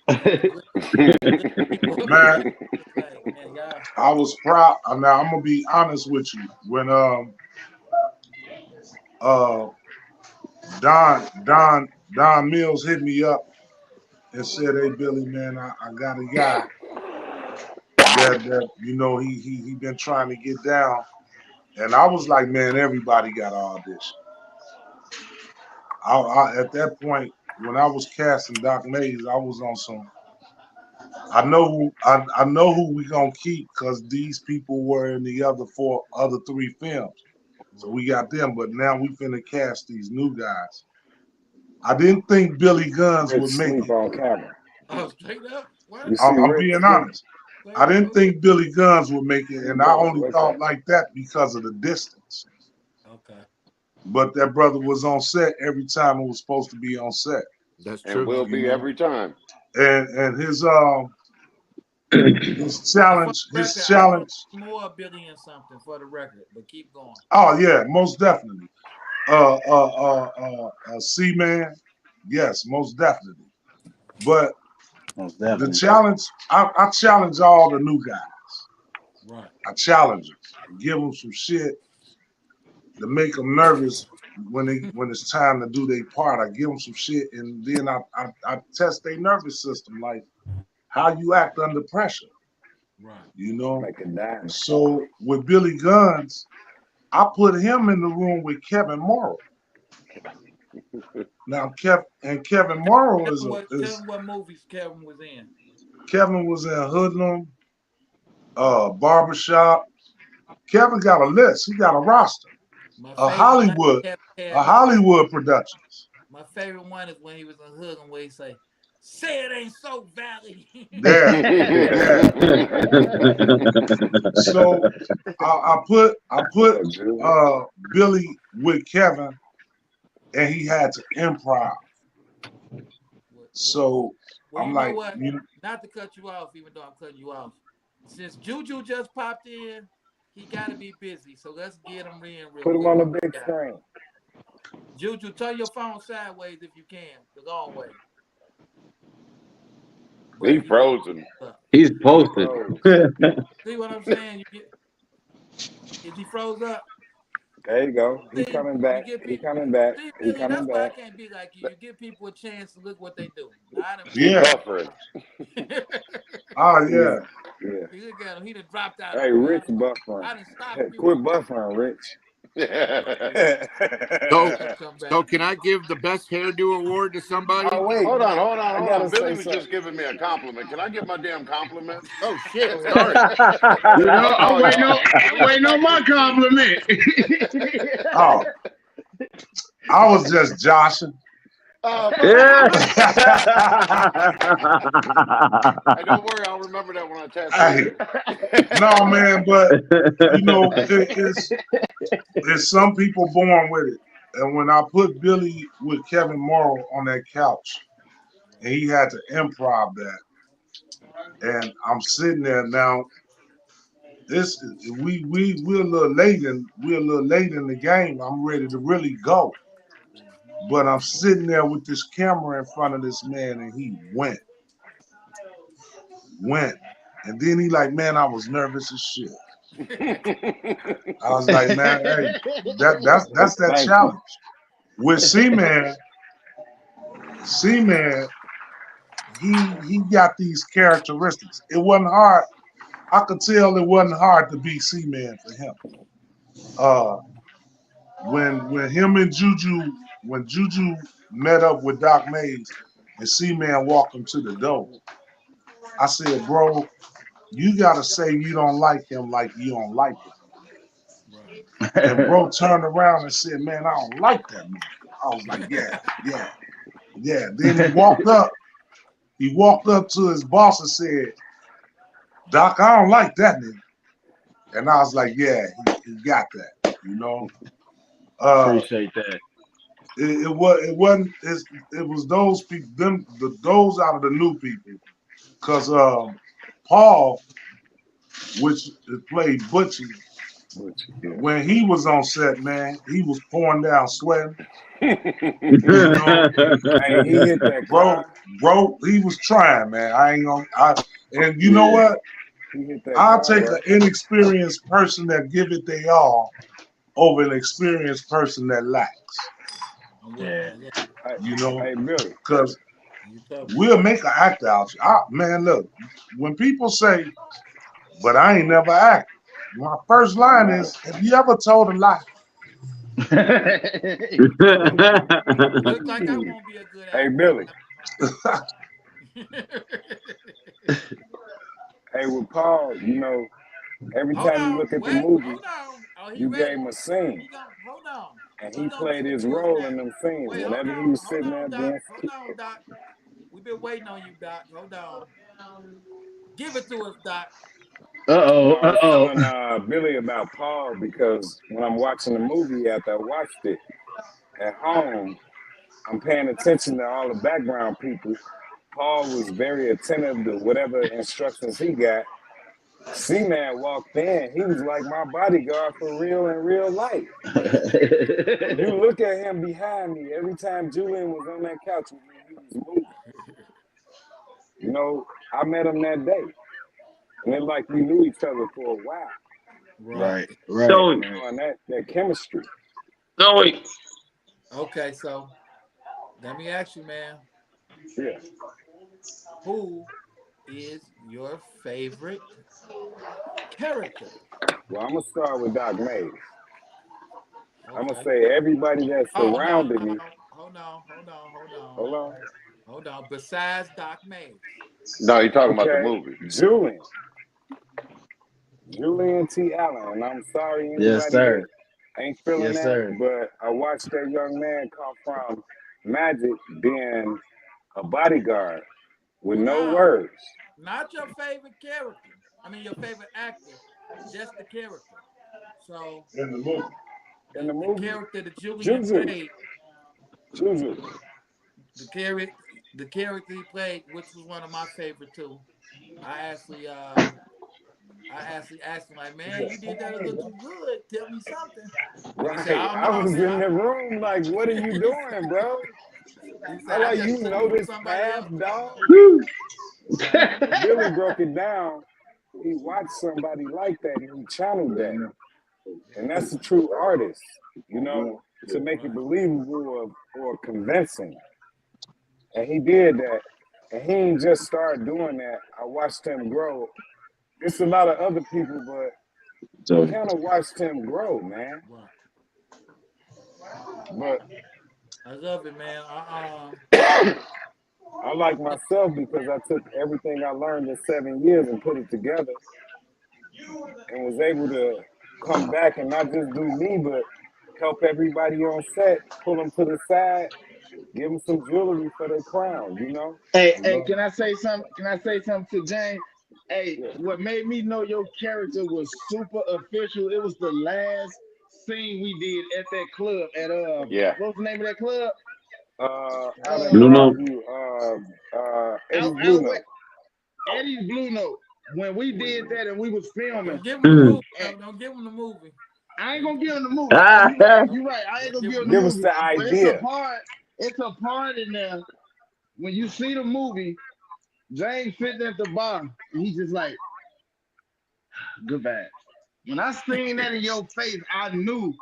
S1: lifting people up and
S2: man,
S1: down. It's like, man, y'all.
S2: I was proud. Now I'm gonna be honest with you. When uh Don Mills hit me up and said, "Hey Billy, man, I got a guy that he been trying to get down," and I was like, "Man, everybody got to audition." At that point, when I was casting Doc Mays, I was on some. I know who we gonna keep because these people were in the other three films, so
S1: Right.
S2: we got them. But now we finna cast these new guys. I didn't think Billy Guns
S11: Rich
S2: would make
S11: sleep
S2: it.
S11: on camera.
S1: Oh, straight up. What?
S11: You see
S2: I'm
S11: Rich
S2: being
S11: sleep?
S2: honest. I
S1: Straight up.
S2: didn't think Billy Guns would make it,
S11: Big
S2: and I
S11: brother,
S2: only
S11: wake
S2: thought
S11: up.
S2: like that because of the distance.
S1: Okay.
S2: But that brother was on set every time it was supposed to be on set.
S13: That's
S16: And
S13: true.
S16: will
S2: You
S16: be
S2: know,
S16: every time.
S2: and
S1: And for the
S2: his
S1: record, I want
S2: challenge.
S1: to see more of Billy and something for the record, but keep going.
S2: Oh yeah, most definitely. C-Man, yes, most definitely. But
S14: Most
S2: the
S14: definitely.
S2: challenge, I challenge all the new guys.
S1: Right.
S2: I challenge them, give them some shit to make them nervous when it's time to do their part. I give them some shit, and then I test their nervous system, like how you act under pressure.
S1: Right.
S2: You know.
S11: Make it diamond.
S2: So with Billy Guns, I put him in the room with Kevin Morrow. Now, Kevin Morrow
S1: Tell
S2: is
S1: him
S2: a
S1: what. Tell
S2: is
S1: him what movies Kevin was in.
S2: Kevin was in Hoodlum, Barbershop. Kevin got a list. He got a roster.
S1: My
S2: A
S1: favorite thing
S2: Hollywood,
S1: Kevin
S2: a
S1: had me laughing.
S2: Hollywood Productions.
S1: My favorite one is when he was in Hood and where he say it ain't so Valley."
S2: Yeah, yeah. So I put
S11: What, Julie?
S2: uh, Billy with Kevin, and he had to improv.
S1: Well,
S2: So
S1: you
S2: I'm
S1: know
S2: like,
S1: what? Not to cut you off, even though I'm cutting you off. Since Juju just popped in, he got to be busy. So let's get him in real
S11: Put him
S1: quick
S11: on the
S1: while we
S11: big
S1: got him.
S11: screen.
S1: Juju, turn your phone sideways if you can, the long way.
S16: He
S1: But he might
S16: frozen.
S1: up.
S3: He's
S11: He
S3: posted.
S11: froze.
S1: See what I'm saying? Is he froze up?
S11: There you go. He
S1: See,
S11: coming
S1: you
S11: back.
S1: get
S11: He
S1: people.
S11: coming back.
S1: See,
S11: He
S1: Billy,
S11: coming
S1: that's why I
S11: back.
S1: can't be like you. You give people a chance to look what they do. Now I done
S16: He
S1: put him
S2: yeah,
S1: on
S16: buffering.
S1: the
S2: oh
S11: Yeah,
S2: yeah.
S11: yeah.
S1: You look at him, he done dropped out
S11: Hey,
S1: on me.
S11: Rich buffering.
S1: I done stopped
S11: Hey,
S1: you.
S11: quit buffering, Rich.
S1: Okay.
S13: So,
S1: He'll come
S13: so
S1: back.
S13: can I give the best hairdo award to somebody?
S11: Oh wait,
S16: Hold on, hold on,
S11: I
S16: hold on.
S11: gotta
S16: Billy
S11: say
S16: was
S11: something.
S16: just giving me a compliment. Can I get my damn compliment?
S13: Oh
S11: Go
S13: shit!
S11: ahead.
S13: Sorry.
S14: You know,
S16: Oh
S14: I'm
S16: no,
S14: waiting on
S16: no.
S1: We'll get back to
S14: my
S1: you too.
S14: compliment.
S2: Oh, I was just joshing.
S3: Yeah.
S16: Hey, don't worry. I'll remember that when I tattoo
S2: Hey,
S16: you.
S2: no man, but it's some people born with it. And when I put Billy with Kevin Morrow on that couch, and he had to improv that, and I'm sitting there now. This we're a little late in the game. I'm ready to really go. But I'm sitting there with this camera in front of this man, and he went. And then he like, man, I was nervous as shit. I was like, man, hey, that's that
S11: Thank you.
S2: challenge. With C-Man, he got these characteristics. It wasn't hard. I could tell it wasn't hard to be C-Man for him. Uh, when him and when Juju met up with Doc Mays and C-Man walked him to the door, I said, bro, you gotta say you don't like him like you don't like him.
S1: Right.
S2: And bro turned around and said, man, I don't like that man. I was like, yeah. Then he walked up to his boss and said, Doc, I don't like that nigga. And I was like, yeah, he got that, you know.
S14: Appreciate that.
S2: It was those people, those out of the new people, because Paul, which played Butchie, when he was on set, man, he was pouring down sweating. You know,
S11: Hey, he hit that car.
S2: bro, he was trying, man. I ain't gonna. And you know
S11: Yeah,
S2: what?
S11: he hit that
S2: I'll
S11: car,
S2: take
S11: bro.
S2: an inexperienced person that give it they all over an experienced person that lacks.
S1: I'm with
S14: Yeah.
S1: I love
S11: Hey,
S2: You know,
S11: hey, Billy.
S2: because
S1: you tough.
S2: we'll make an act out. Man, look, when people say, "But I ain't never acted," my first line
S11: Nah.
S2: is, "Have you ever told a lie?"
S1: Looks like I won't be a good
S11: Hey,
S1: actor.
S11: Billy. Hey, with Paul, every
S1: Hold
S11: time you
S1: on,
S11: look at the
S1: wait,
S11: movie,
S1: hold on. Oh, he
S11: you gave
S1: ready?
S11: him a scene,
S1: He gonna hold on.
S11: and
S1: He
S11: he
S1: gonna
S11: played
S1: give it
S11: his
S1: to us
S11: role
S1: now.
S11: in them scenes.
S1: Wait,
S11: Whenever he was
S1: hold
S11: sitting
S1: on,
S11: there
S1: Doc.
S11: being,
S1: Hold on, Doc. We've been waiting on you, Doc. Hold on. Give it to us, Doc.
S11: no,
S14: Uh-oh.
S11: I was
S14: Uh-oh.
S11: telling Billy about Paul because when I'm watching the movie after I watched it at home, I'm paying attention to all the background people. Paul was very attentive to whatever instructions he got. C-Man walked in. He was like my bodyguard for real in real life. If you look at him behind me, every time Julian was on that couch with me, he was moving. I met him that day. And it's like we knew each other for a while.
S1: Right.
S14: Right, right,
S3: So,
S14: right.
S11: And that chemistry.
S3: so
S1: Okay, so let me ask you, man.
S11: Yeah.
S1: Who is your favorite character?
S11: Well, I'm going to start with Doc Mays. I'm going to
S1: Okay.
S11: say everybody that
S1: Oh no,
S11: surrounded me.
S1: no. Hold on.
S11: Hold on.
S1: Hold on. Besides Doc Mays.
S16: No, you're talking about the
S11: Okay.
S16: movie.
S11: Julian T. Allen. And I'm sorry
S14: Yes,
S11: anybody that
S14: sir.
S11: ain't feeling
S14: Yes,
S11: that,
S14: sir.
S11: but I watched that young man come from Magic being a bodyguard with
S1: Hold
S11: no
S1: on.
S11: words
S1: Not your favorite character. I mean your favorite actor. Just the character. So
S2: In the movie.
S11: in the
S1: the
S11: movie.
S1: character that Julian
S11: Juju.
S1: played,
S11: Juju.
S1: the character he played, which was one of my favorite too. I actually asked him like, man, you did that a little too good. Tell me something. And he said,
S11: Right.
S1: oh
S11: I
S1: no,
S11: was
S1: man.
S11: in the room like, what are you doing, bro?
S1: He said,
S11: I
S1: I
S11: like,
S1: just
S11: you
S1: took
S11: know
S1: it from
S11: this
S1: somebody
S11: path,
S1: else.
S11: dog? And Billy broke it down. He watched somebody like that and he channeled that. And that's a true artist, to make it
S1: Right.
S11: believable or convincing. And he did that. And he ain't just started doing that. I watched him grow. It's a lot of other people, but I
S3: so
S11: kind of watched him grow, man.
S1: Right.
S11: But
S1: I love it, man.
S11: I like myself because I took everything I learned in 7 years and put it together and was able to come back and not just do me, but help everybody on set, pull them to the side, give them some jewelry for their crown.
S14: Hey, can I say something? Can I say something to James? Hey,
S11: Yeah.
S14: what made me know your character was super official? It was the last scene we did at that club at
S16: Yeah.
S14: what's the name of that club?
S11: Out in
S3: Blue Note.
S11: Broadview,
S14: Out
S11: Eddie's Blue
S14: west,
S11: Note.
S14: Eddie's Blue Note. when we did that and we was filming,
S1: Don't give him the movie. No, don't give him the movie.
S14: I ain't gonna give him the movie. You right. You right. I ain't gonna give him the
S11: Give us
S14: movie.
S11: the
S14: But it's a
S11: idea.
S14: part. It's a part in there when you see the movie. James sitting at the bar, and he's just like, "Goodbye." When I seen that in your face, I knew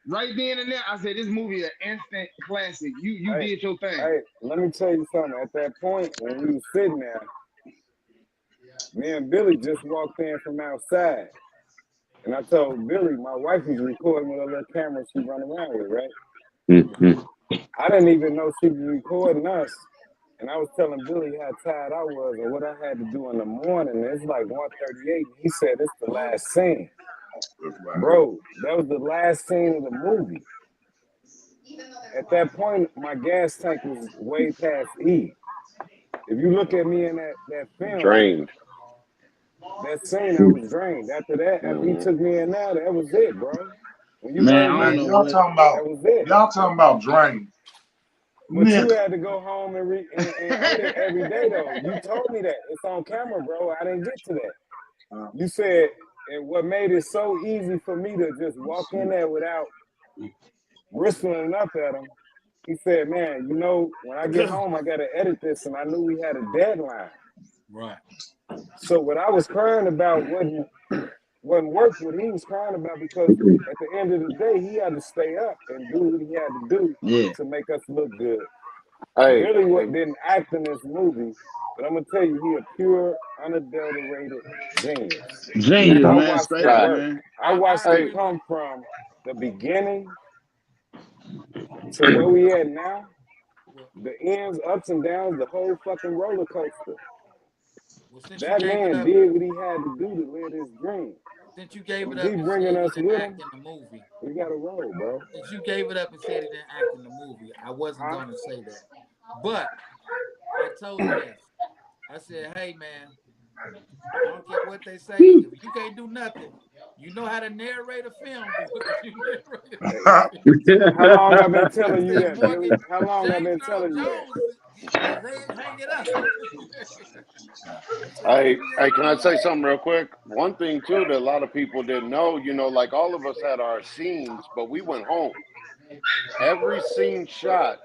S14: right then and there. I said, "This movie an instant classic. You
S11: Hey,
S14: did your thing."
S11: hey, let me tell you something. At that point, when we was sitting there, me and Billy just walked in from outside. And I told Billy, my wife was recording with a little camera she run around with, right?
S3: Mhm.
S11: I didn't even know she was recording us. And I was telling Billy how tired I was and what I had to do in the morning. It's like 1:38. And he said, it's the last scene. Bro, that was the last scene of the movie. At that point, my gas tank was way past E. If you look at me in that film,
S16: Drained.
S11: that scene, I was drained. After that, after he
S16: Mm-hmm.
S11: took me in there, that was it, bro. When you
S14: Man,
S11: rolled
S14: I
S11: me
S14: don't
S2: Man,
S14: know
S11: in,
S2: y'all
S14: what.
S2: talking
S11: that
S2: about
S11: was it.
S2: y'all talking about drain.
S11: But you
S2: Nigga.
S11: had to go home and and edit every day though. You told me that. It's on camera, bro. I didn't get to that. You said and what made it so easy for me to just walk in there without bristling up at him. He said, man, you know, when I get home, I got to edit this. And I knew we had a deadline.
S1: Right.
S11: So what I was crying about wasn't worth what he was crying about because at the end of the day, he had to stay up and do what he had to do
S14: Yeah,
S11: to make us look good.
S16: Hey,
S11: Billy didn't act in this movie, but I'm gonna tell you, he a pure, unadulterated genius.
S14: genius,
S11: I
S16: yeah,
S14: man,
S11: watched
S14: straight
S11: it
S14: up,
S16: fact.
S11: work.
S14: man.
S11: I
S1: I
S11: watched it
S16: Hey,
S1: agree with
S11: come from the beginning to where we at now.
S1: well,
S11: The ends, ups and downs, the whole fucking roller coaster.
S1: since you
S11: That
S1: gave it
S11: man
S1: up
S11: did what he had to do to live his dream.
S1: since you gave it
S11: And
S1: up
S11: he
S1: and said
S11: bringing
S1: he
S11: us
S1: didn't
S11: with
S1: act
S11: him.
S1: in the movie.
S11: We got to roll, bro.
S1: Since you gave it up and said he didn't act in the movie, I wasn't
S11: Huh?
S1: gonna say that. But I told him this. I said, hey man, I don't care what they say. If you can't do nothing, you know how to narrate a film, boy, because you narrated a
S11: Hey,
S1: movie.
S11: how long I've been
S1: I
S11: telling you
S1: said,
S11: that,
S1: boy,
S11: Billy? How long I've
S1: James
S11: been
S1: Earl
S11: telling you that?
S1: Jones is hanging up. I said, boy,
S16: hey,
S1: you
S16: hey,
S1: ain't
S16: can
S1: gonna
S16: I
S1: lie.
S16: say something real quick? One thing too that a lot of people didn't know, like all of us had our scenes, but we went home. Every scene shot,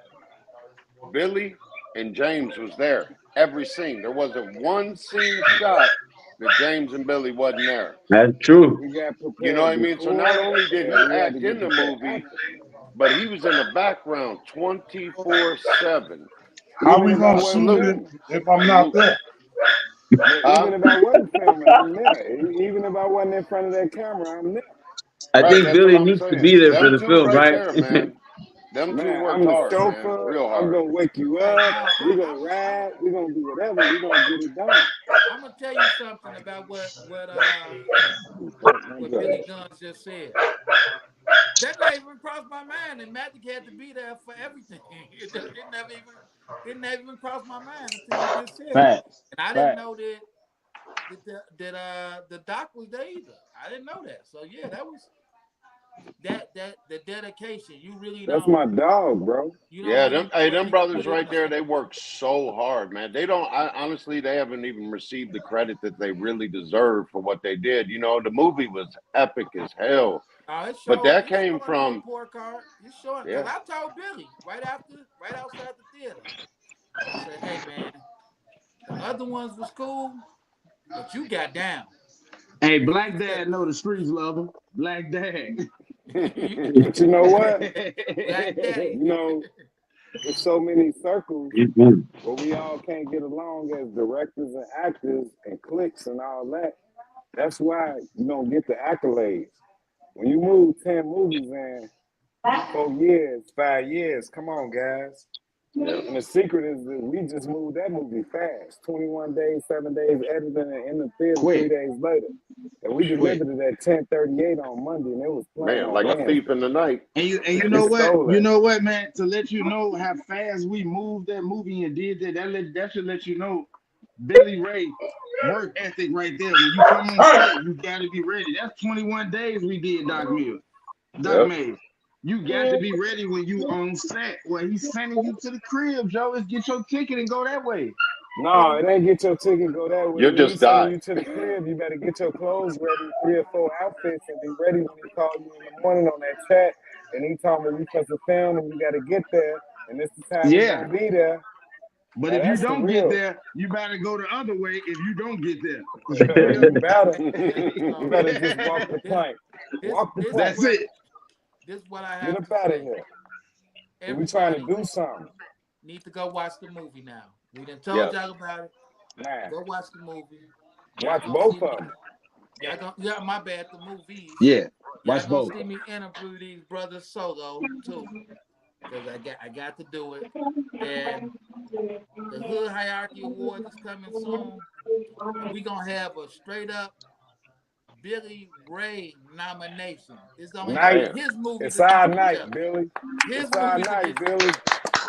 S16: Billy and James was there. Every scene. There wasn't one scene shot that James and Billy wasn't there.
S3: That's true.
S11: We got
S16: You know what
S11: prepared
S16: I mean? So not
S11: before,
S16: only did
S11: and
S16: he
S11: we had to
S16: act
S11: get
S16: in the
S11: prepared
S16: movie,
S11: after.
S16: but he was in the background 24/7.
S2: How
S11: Even
S2: we
S11: if I
S2: gonna
S11: wasn't
S2: shoot
S16: Salute.
S2: it
S11: filming.
S2: if I'm not
S16: Salute.
S2: there?
S11: Yeah, even
S16: Huh?
S11: if I wasn't filming, I'm there. Even if I wasn't in front of that camera, I'm there.
S3: I
S16: Right,
S3: think
S16: that's what
S3: Billy
S16: I'm
S3: needs to
S16: saying.
S3: be there for
S16: Them
S3: the
S16: two
S3: film,
S16: right
S3: right?
S16: there, man. Them two
S11: Man,
S16: worked
S11: I'm the
S16: hard, man.
S11: chauffeur.
S16: Real
S11: I'm
S16: hard.
S11: gonna wake you
S1: Hey,
S11: up.
S1: no,
S11: We gonna ride. We gonna do whatever. We gonna get it done.
S1: I'm gonna tell you something about
S11: My
S1: what
S11: God.
S1: Billy Guns just said. That never even crossed my mind, and Magic had to be there for everything. It never even crossed my mind until you just said it,
S14: Facts,
S1: and I didn't
S14: facts.
S1: know the doc was there either. I didn't know that. So yeah, that was that the dedication. You really
S11: That's
S1: don't
S11: my dog, bro.
S16: Yeah,
S1: really
S16: them
S1: know
S16: hey,
S1: what
S16: them
S1: people
S16: brothers
S1: put in
S16: right there,
S1: that.
S16: they work so hard, man. They don't I honestly they haven't even received the credit that they really deserve for what they did. The movie was epic as hell.
S1: Oh, it's
S16: But
S1: showing.
S16: that
S1: It's
S16: came
S1: showing on the
S16: from
S1: report card. It's showing because
S16: yeah.
S1: I told Billy right outside the theater. I said, "Hey, man, the other ones was cool, but you got down."
S14: Hey,
S1: He
S14: Black
S1: said,
S14: Dad know the streets love him. Black Dad.
S1: you,
S11: But you know what?
S1: Black Daddy.
S11: You know, it's so many circles
S3: Mhm.
S11: where we all can't get along as directors and actors and cliques and all that. That's why you don't get the accolades. When you move 10 movies in 4 years, 5 years, come on, guys.
S16: Yeah.
S11: And the secret is that we just moved that movie fast. 21 days, 7 days editing and in the theater
S14: Quick,
S11: 3 days later. And we
S14: quick.
S11: delivered it at 10:38 on Monday and it was playing
S16: Man,
S11: on
S16: like a thief
S11: Wednesday.
S16: in the night.
S14: And you
S11: We
S14: know what?
S11: stole
S14: You
S11: that.
S14: know what, man? To let you know how fast we moved that movie and did that should let you know Billy Ray work ethic right there. When you come on
S2: Hey,
S14: set, you gotta be ready. That's 21 days we did Doc
S16: Yep.
S14: Mays. You got to be ready when you on set. Well, he's sending you to the crib, Joe. Let's get your ticket and go that way.
S11: No, it ain't get your ticket, go that way.
S16: You'll
S11: When we
S16: just
S11: sending
S16: die.
S11: you to the crib, you better get your clothes ready, 3 or 4 outfits, and be ready when he call you in the morning on that chat. And he told me we supposed to film, and you got to get there, and this the time we
S14: Yeah.
S11: gonna be there.
S14: But
S11: Now
S14: if you
S11: that's the
S14: don't get
S11: real.
S14: there, you better go the other way if you don't get there. You feel
S11: You
S14: me?
S11: better. You
S1: So
S11: better just walk the
S1: this
S11: plank.
S1: this
S11: Walk the
S1: this
S11: plank.
S14: That's
S1: what
S14: it.
S1: this what I
S11: Get
S1: have
S11: up
S1: to
S11: out of
S1: say.
S11: here. We trying to
S1: Everybody
S11: do something.
S1: need to go watch the movie now. We done told
S16: Yes.
S1: y'all about it.
S11: Man,
S1: Go watch the movie. Y'all
S11: watch
S1: gonna
S11: both
S1: see
S11: of
S1: me.
S11: them.
S1: Y'all gonna yeah, my bad. The movies.
S14: Yeah.
S1: Y'all
S14: Watch
S1: gonna
S14: both.
S1: see me interview these brothers solo too, because I got to do it. And the Hood Hierarchy Awards is coming soon, and we gonna have a straight up Billy Ray nomination. It's gonna be
S11: Night.
S16: Damn.
S1: his movies
S11: It's our
S1: against each
S11: night,
S1: other.
S11: Billy.
S1: His
S11: It's our
S1: movies
S11: night,
S1: against each
S11: Billy.
S1: other.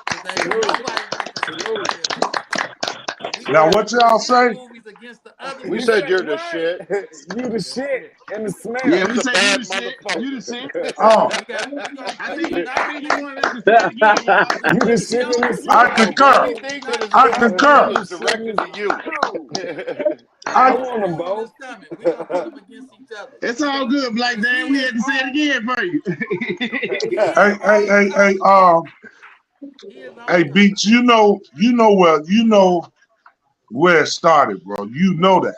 S1: Cause ain't
S11: Salute.
S1: nobody representing
S11: Salute.
S1: Billy. So we
S2: Now
S1: gonna have
S11: Billy.
S1: to
S2: what
S1: put
S2: y'all
S1: his
S2: say?
S1: movies against the other
S16: We
S11: You
S1: movies.
S16: said
S11: said
S16: you're the
S11: right.
S16: shit.
S11: You the
S1: That's
S11: shit
S1: it.
S11: and the
S14: Yeah,
S11: smell.
S14: we
S16: You's a
S14: say you
S16: bad
S14: the shit. You the
S16: motherfucker.
S14: shit.
S2: Oh,
S1: We got we gonna
S14: I
S1: put
S14: think
S1: the
S14: you wanted us
S1: nomination.
S14: to say it again, y'all.
S1: We
S11: You the
S1: putting
S11: shit
S1: your
S11: and the
S1: movie
S2: I
S11: smell,
S1: against
S2: concur.
S11: bro.
S1: anything
S16: Anything
S1: that
S16: that is
S2: I
S1: Billy
S16: directed to
S1: Ray
S16: him
S2: concur.
S11: The
S16: is
S1: do.
S11: shit and
S16: directed
S11: the
S16: to you.
S11: smell.
S2: I
S11: Come
S1: All the
S11: on, them,
S1: movies
S11: Bo.
S1: that's coming, we gonna put them against each other.
S14: It's all good, Black
S1: Cause
S14: Dan.
S1: he
S14: We
S1: is
S14: had to say it
S1: on.
S14: again for you.
S1: He is
S2: hey hey
S1: on
S2: hey hey
S1: target. He is
S2: hey
S1: on
S2: Beats,
S1: target.
S2: you know where it started, bro. You know that.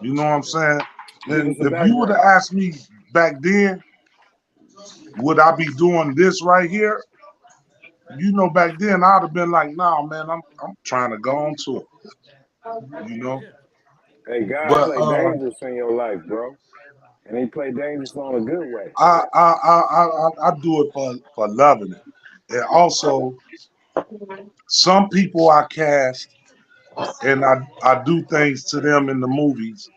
S2: You know what I'm saying?
S11: Give
S2: And
S11: us a
S2: if you would have
S11: background.
S2: asked me back then, would I be doing this right here? You know, back then I'd have been like, nah, man, I'm trying to go on to it. You know?
S1: Yeah.
S11: Hey, God
S2: But
S11: play dangerous in your life, bro. And he play dangerous on a good way.
S2: I do it for loving it. And also some people I cast and I do things to them in the movies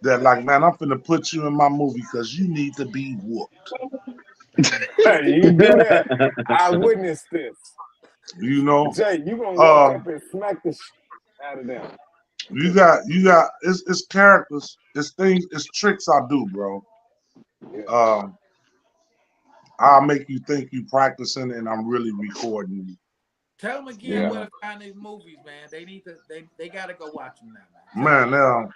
S2: that like, man, I'm finna put you in my movie because you need to be whooped.
S11: Hey, you do that. I witnessed this.
S2: You know?
S11: Jay, you gonna walk
S2: Um
S11: up and smack the shit out of them.
S2: you got it's characters, it's things, it's tricks I do, bro.
S11: Yeah.
S2: Um I'll make you think you practicing and I'm really recording you.
S1: Tell them
S2: You
S1: again
S11: Yeah.
S1: where
S2: know?
S1: to find these movies, man. They need to. They gotta go watch them now, man. Tell them.
S2: Man, now,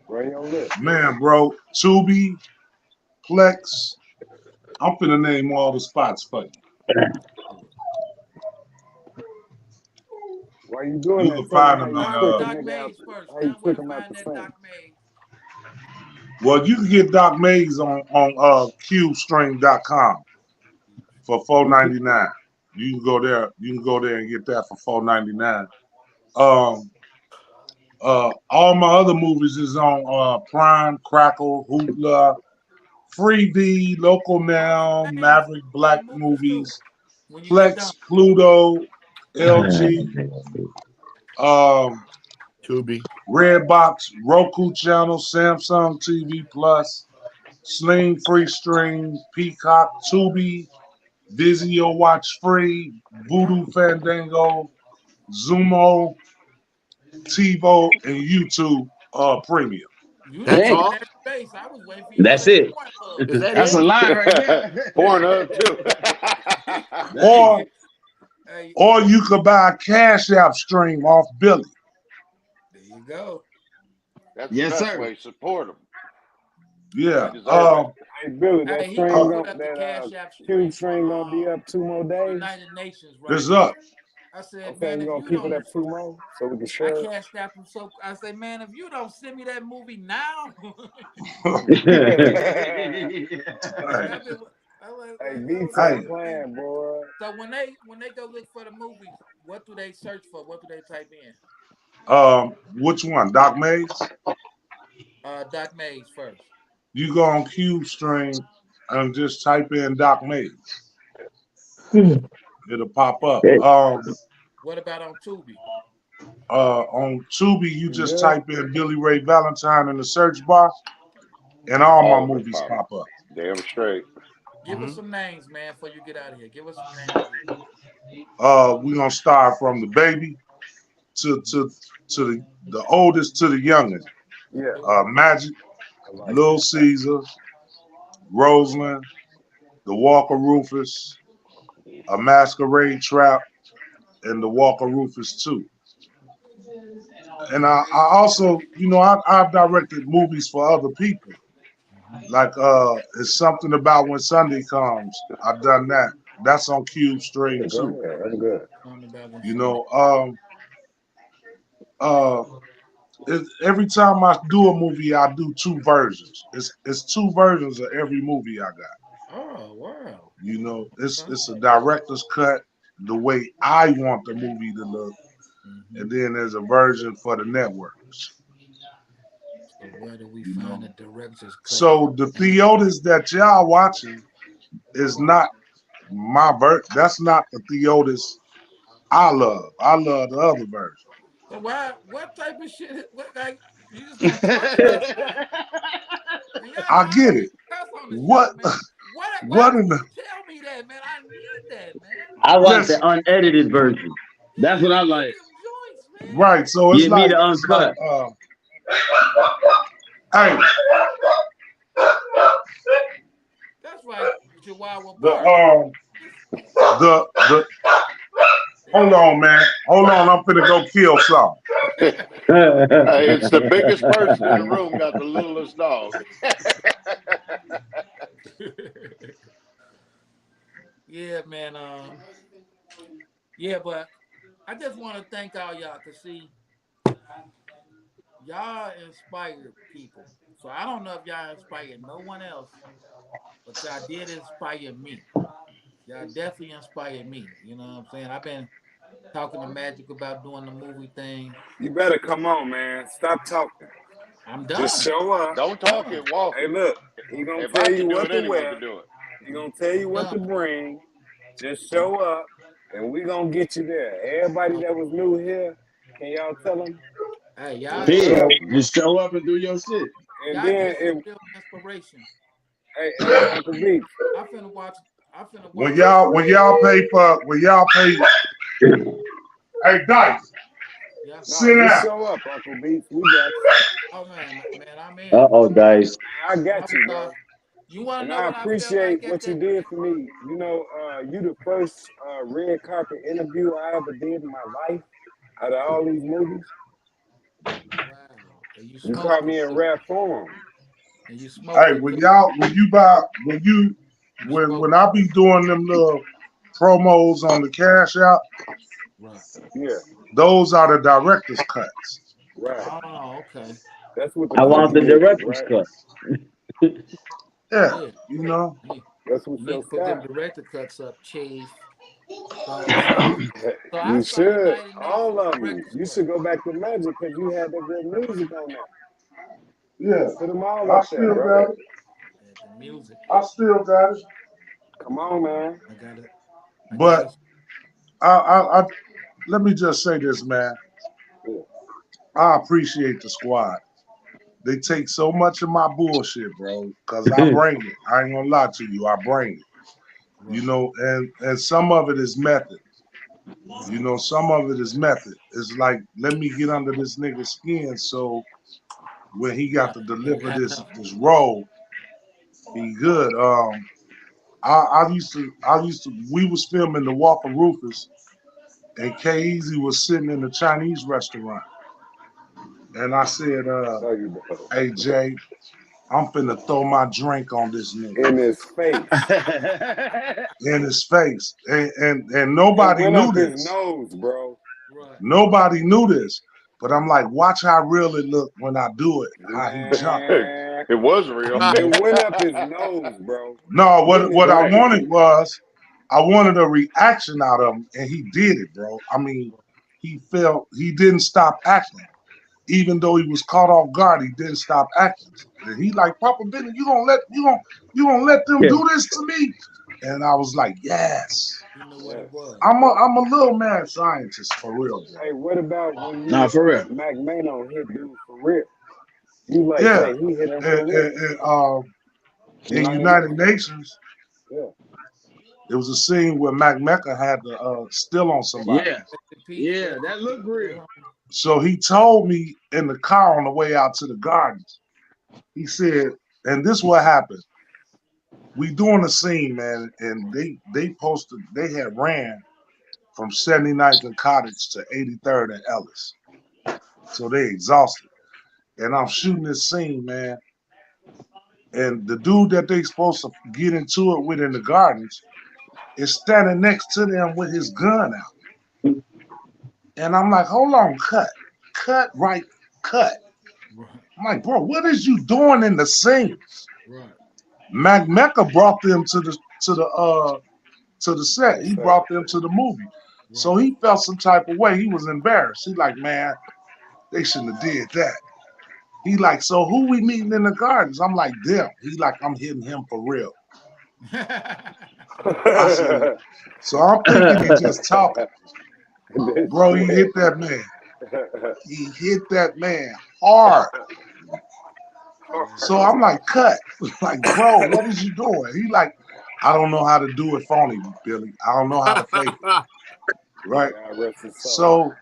S11: Bring your list.
S2: man, bro, Tubi, Plex, I'm finna name all the spots for you.
S11: While you doing
S2: You
S11: that,
S2: can
S11: tell me
S2: find
S11: how
S2: them
S11: you
S2: in
S1: Start with
S11: trick a
S1: Doc
S11: nigga out.
S1: Mays first.
S11: How
S1: Tell
S11: you
S1: them where
S11: trick
S1: to
S11: him out
S1: find
S11: the
S1: that
S11: sink.
S1: Doc Mays.
S2: well, you can get Doc Mays on cubestring.com for
S11: You keep
S2: $4.99. You can go there and get that for $4.99. Um all my other movies is on Prime, Crackle, Hoopla, Freebie, Local
S1: Also
S2: Now,
S1: name
S2: Maverick
S1: other
S2: Black
S1: movies too.
S2: Movies,
S1: When you get done.
S2: Plex, Pluto, LG, um,
S13: Tubi.
S2: Redbox, Roku channel, Samsung TV Plus, Sling Free Stream, Peacock, Tubi, Vizio Watch Free, Voodoo Fandango, Zumo, TiVo, and YouTube Premium.
S1: You done
S13: That's
S14: Dang,
S1: covered
S13: all.
S1: every base. I was waiting for you to
S3: That's
S1: say
S3: it.
S1: Pornhub.
S13: Is that
S14: that's a
S13: it?
S14: lie right there.
S16: Pornhub too.
S14: Dang.
S2: Or
S1: Hey, hey,
S2: or you could buy a Cash App stream off Billy.
S1: there you go.
S16: That's the
S14: Yes,
S16: best
S14: sir.
S16: way. Support them. They
S2: Yeah.
S16: deserve it.
S11: Hey Billy, that
S1: Hey, he
S11: string
S1: gonna
S2: Uh,
S1: put
S11: gon'
S1: up the
S11: that
S1: Cash App
S11: cube
S1: stream for
S11: string gonna be up 2 more days.
S1: United Nations right
S2: it's
S1: now.
S2: up.
S1: I said,
S11: Okay,
S1: man,
S11: you
S1: if
S11: gonna
S1: you
S11: keep it
S1: don't,
S11: at 2 more so we can
S1: I
S11: share it.
S1: cashed out him so. I say, man, if you don't send me that movie now,
S2: Hey,
S1: I've been. I was
S11: Hey,
S1: like,
S11: beats
S2: hey,
S11: ain't playing, boy.
S1: so when they go look for the movies, what do they search for? What do they type in?
S2: which one? Doc Mays?
S1: Doc Mays first.
S2: You go on CubeStream and just type in Doc Mays. It'll pop up.
S1: What about on Tubi?
S2: On Tubi, you
S11: You
S2: just
S11: good?
S2: type in Billy Ray Valentine in the search bar, and all my
S16: All of it
S2: movies
S16: pop.
S2: pop up.
S16: Damn straight.
S1: Give us
S13: Hmm.
S1: some names, man, before you get out of here. Give us some names again.
S2: We're gonna start from the baby to
S1: Mhm.
S2: to to the oldest to the youngest.
S11: Yeah,
S2: Magic,
S11: I like
S2: Little Caesar, Roseland, The Walker Rufus, A Masquerade Trap, and The Walker Rufus 2. And I also, I've directed movies for other people. Like it's something about when Sunday comes. I've done that. That's on Cube
S11: Yeah,
S2: Stream
S11: go
S2: too.
S11: ahead. I'm good.
S1: Something about when
S2: You
S1: Sunday.
S2: know, uh, every time I do a movie, I do two versions. It's two versions of every movie I got.
S1: Oh wow.
S2: It's
S1: Okay.
S2: it's a director's cut the way I want the movie to look,
S1: Mm-hmm.
S2: and then there's a version for the networks.
S1: So where do we
S2: You
S1: find
S2: know,
S1: the director's cut
S2: so the
S1: and the
S2: Theotis that y'all watching is not my That's not the Theotis I love. I love the other version.
S1: so why what type of shit what like you just gonna torture us, man? And
S2: I
S1: y'all
S2: get
S1: always
S2: it.
S1: cuss on the show,
S2: What?
S1: man. Why
S2: What in
S1: don't
S2: the?
S1: you tell me that, man? I need that, man.
S3: I want the
S2: Listen,
S3: unedited version. That's what
S1: Yeah,
S3: I
S1: I need
S3: like.
S1: them joints, man.
S2: right. So
S3: Give me the uncut.
S2: hey,
S1: That's right, Chihuahua
S2: the
S1: Bark. It's,
S2: the hold
S1: yeah.
S2: on, man. Hold on. I'm finna go kill some.
S16: Hey, it's the biggest person in the room got the littlest dog.
S1: Yeah, man. Yeah, but I just want to thank all y'all because see, y'all inspired people. So I don't know if y'all inspired no one else, but y'all did inspire me. Y'all definitely inspired me. You know what I'm saying? I've been talking to Magic about doing the movie thing.
S11: You better come on, man. Stop talking.
S1: I'm
S11: Just
S1: done.
S11: show up.
S16: Don't talk
S1: Done.
S16: it, walk
S11: Hey,
S16: it.
S11: look, he gonna
S16: If
S11: tell
S16: I
S11: you
S16: can do
S11: what
S16: it,
S11: to
S16: anyone
S11: wear.
S16: can do it.
S11: He gonna tell you
S1: I'm
S11: what
S1: done.
S11: to bring. Just
S1: I'm
S11: show up, and we gonna get you there. Everybody
S1: done.
S11: that was new here, can y'all tell them
S1: Hey, y'all
S11: what's
S1: y'all
S14: Yeah,
S11: up?
S2: So
S14: just show up and do your shit.
S11: And
S1: y'all
S11: then,
S1: get some
S11: if
S1: real inspiration.
S11: hey, Uncle Beats,
S1: I finna watch. I finna
S2: when
S1: watch.
S2: y'all pay, hey Dice,
S1: Yeah.
S11: no,
S2: sit
S11: just
S2: down.
S11: show up, Uncle Beats. We got you.
S1: Oh man, I'm
S3: Uh
S1: in.
S3: oh, guys.
S11: I
S1: I
S11: got
S1: was.
S11: you, bro.
S1: You want to
S11: And
S1: know
S11: I
S1: what I felt
S11: appreciate
S1: like at
S11: what you
S1: that?
S11: did for me. You know, you the first red carpet interview I ever did in my life out of all these movies.
S1: Wow. And you
S11: You
S1: smoked
S11: caught
S1: it
S11: me in
S1: too.
S11: rare form.
S1: And you smoked
S2: Hey,
S1: it too. You
S2: when
S1: smoked
S2: I
S1: it.
S2: be doing them little promos on the Cash App,
S1: Right.
S11: Yeah,
S2: those are the director's cuts.
S11: right.
S1: Oh, okay.
S11: That's what the
S3: I want the
S11: culture is,
S3: director's
S11: right?
S3: cut.
S2: Yeah,
S1: Yeah.
S2: you know.
S11: That's
S1: You
S11: what's
S1: need
S11: your
S1: to put them
S11: style.
S1: director cuts up, Chase. So I
S11: You
S1: saw
S11: should.
S1: tonight and need some
S11: All of them.
S1: director's
S11: You
S1: cut.
S11: should go back to Magic because you had that good music on there.
S2: Yeah,
S11: Put them all
S2: I
S11: up there,
S2: still
S11: bro.
S2: got it.
S1: Yeah, the music.
S2: I still got it.
S11: Come on, man.
S1: I got it. I got
S2: But
S1: it.
S2: I let me just say this, man.
S11: Yeah.
S2: I appreciate the squad. They take so much of my bullshit, bro, because I bring it. I ain't gonna lie to you. I bring it.
S1: Right.
S2: And some of it is method.
S1: Right.
S2: Some of it is method. It's like, let me get under this nigga's skin so when he got
S1: Right.
S2: to
S1: You ain't
S2: deliver
S1: got
S2: this
S1: no.
S2: this role, he good. I used to we was filming the Walker Rufus and K Easy was sitting in the Chinese restaurant. And I said,
S11: No, you don't.
S2: hey Jay, I'm finna throw my drink on this nigga
S11: In his face.
S2: in his face. And
S11: It
S2: nobody
S11: went
S2: knew
S11: up his
S2: this.
S11: nose, bro.
S1: Right.
S2: Nobody knew this. But I'm like, watch how real it look when I do it, how he jumping.
S11: Man.
S16: It was real.
S11: It went up his nose, bro.
S2: No,
S11: Didn't
S2: what
S11: it?
S2: I wanted was I wanted a reaction out of him, and he did it, bro. I mean, he didn't stop acting. Even though he was caught off guard, he didn't stop acting. And he like, Papa Benny, you gonna let them
S3: Yeah.
S2: do this to me? And I was like, yes.
S1: You knew what
S11: Yes.
S1: it was.
S2: I'm a little mad scientist for real, bro.
S11: Hey, what about when
S14: Nah,
S11: you
S14: for real.
S11: Mac Mano hit dude for real? You like,
S2: Yeah.
S11: hey, he hit him for
S2: And,
S11: real.
S2: and, and, uh, in
S11: United
S2: United
S11: Nations.
S2: Nations,
S11: Yeah.
S2: there was a scene where Mac Mecca had to steal on somebody.
S14: Yeah,
S1: Rest in peace.
S14: yeah,
S1: Rest in
S14: that
S1: peace.
S14: looked real.
S1: Little
S2: So he told me in the car on the way out to the gardens, he said, and this what happened. We doing a scene, man, and they had ran from 79th and Cottage to 83rd and Ellis. So they exhausted. And I'm shooting this scene, man. And the dude that they supposed to get into it with in the gardens is standing next to them with his gun out. And I'm like, hold on, cut, right, cut.
S1: Right.
S2: I'm like, bro, what is you doing in the scenes?
S1: Right.
S2: Mac Mecca brought them to the
S11: To
S2: set.
S11: the
S2: He
S11: set.
S2: brought them to the movie. So
S1: Right.
S2: he felt some type of way. He was embarrassed. He like, man, they shouldn't have did that. He like, so who we meeting in the gardens? I'm like, them. He like, I'm hitting him for real. I said, so I'm thinking he just talking.
S11: This
S2: Bro, he hit
S11: shit.
S2: that man. He hit that man hard. So I'm like, cut. Like, bro, what is you doing? He like, I don't know how to do it phony, Billy. I don't know how to fake it. Right?
S11: God rest his soul.
S2: So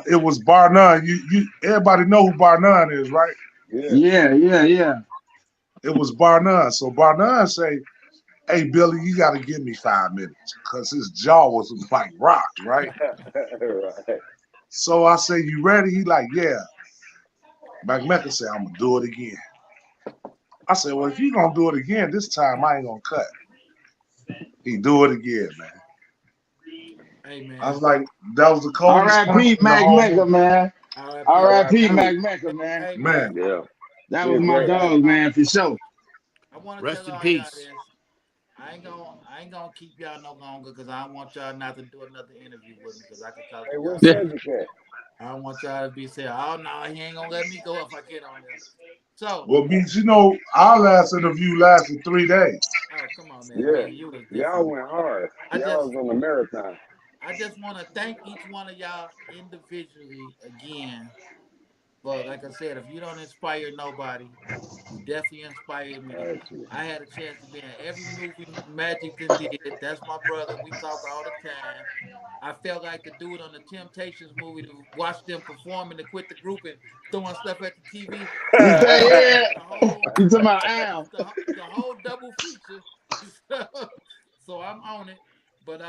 S2: it was Bar None. You everybody know who Bar None is, right?
S11: Yeah.
S14: Yeah.
S2: It was Bar None. So Bar None say, hey Billy, you gotta give me 5 minutes. Cause his jaw was like rock, right?
S11: Right.
S2: So I say, you ready? He like, yeah. Mac Mecca said, I'm gonna do it again. I said, well, if you gonna do it again, this time I ain't gonna cut. He do it again, man.
S1: Hey
S2: I was
S1: man.
S2: like, that was the coldest punch
S14: R.I.P.
S2: in the
S14: Mac
S2: whole
S14: Mecca,
S2: movie.
S14: man.
S1: R.I.P. Mac
S14: R.I.P.
S1: Mecca.
S11: R.I.P.
S14: Mac Mecca, man.
S1: Hey man.
S2: Man,
S11: Yeah.
S14: That
S11: He
S14: was
S11: a
S14: my
S11: great
S14: dog,
S11: actor.
S14: man, for sure.
S1: I want to
S13: Rest
S1: tell
S13: in
S1: all y'all
S13: peace.
S1: this. I ain't gonna keep y'all no longer because I don't want y'all not to do another interview with me because I could talk to
S11: Hey,
S1: y'all
S11: where's
S1: forever.
S11: Cedric at?
S1: I don't want y'all to be saying, "Oh no, he ain't gonna let me go if I get on there." So,
S2: well, beats, you know, our last interview lasted 3 days.
S1: oh come on, man, me
S11: Yeah.
S1: and you was
S11: Y'all
S1: different.
S11: went hard.
S1: I
S11: Y'all
S1: just
S11: was on the marathon.
S1: I just want to thank each one of y'all individually again. But like I said, if you don't inspire nobody, you definitely inspired me.
S11: Got you.
S1: I had a chance to be in every movie Magic done did. That's my brother. We talk all the time. I felt like the dude on the Temptations movie to watch them perform and to quit the group and throwing stuff at the TV.
S14: You
S1: So
S14: say, yeah.
S1: the whole
S14: You talking about Al?
S1: the whole double feature. So I'm on it. But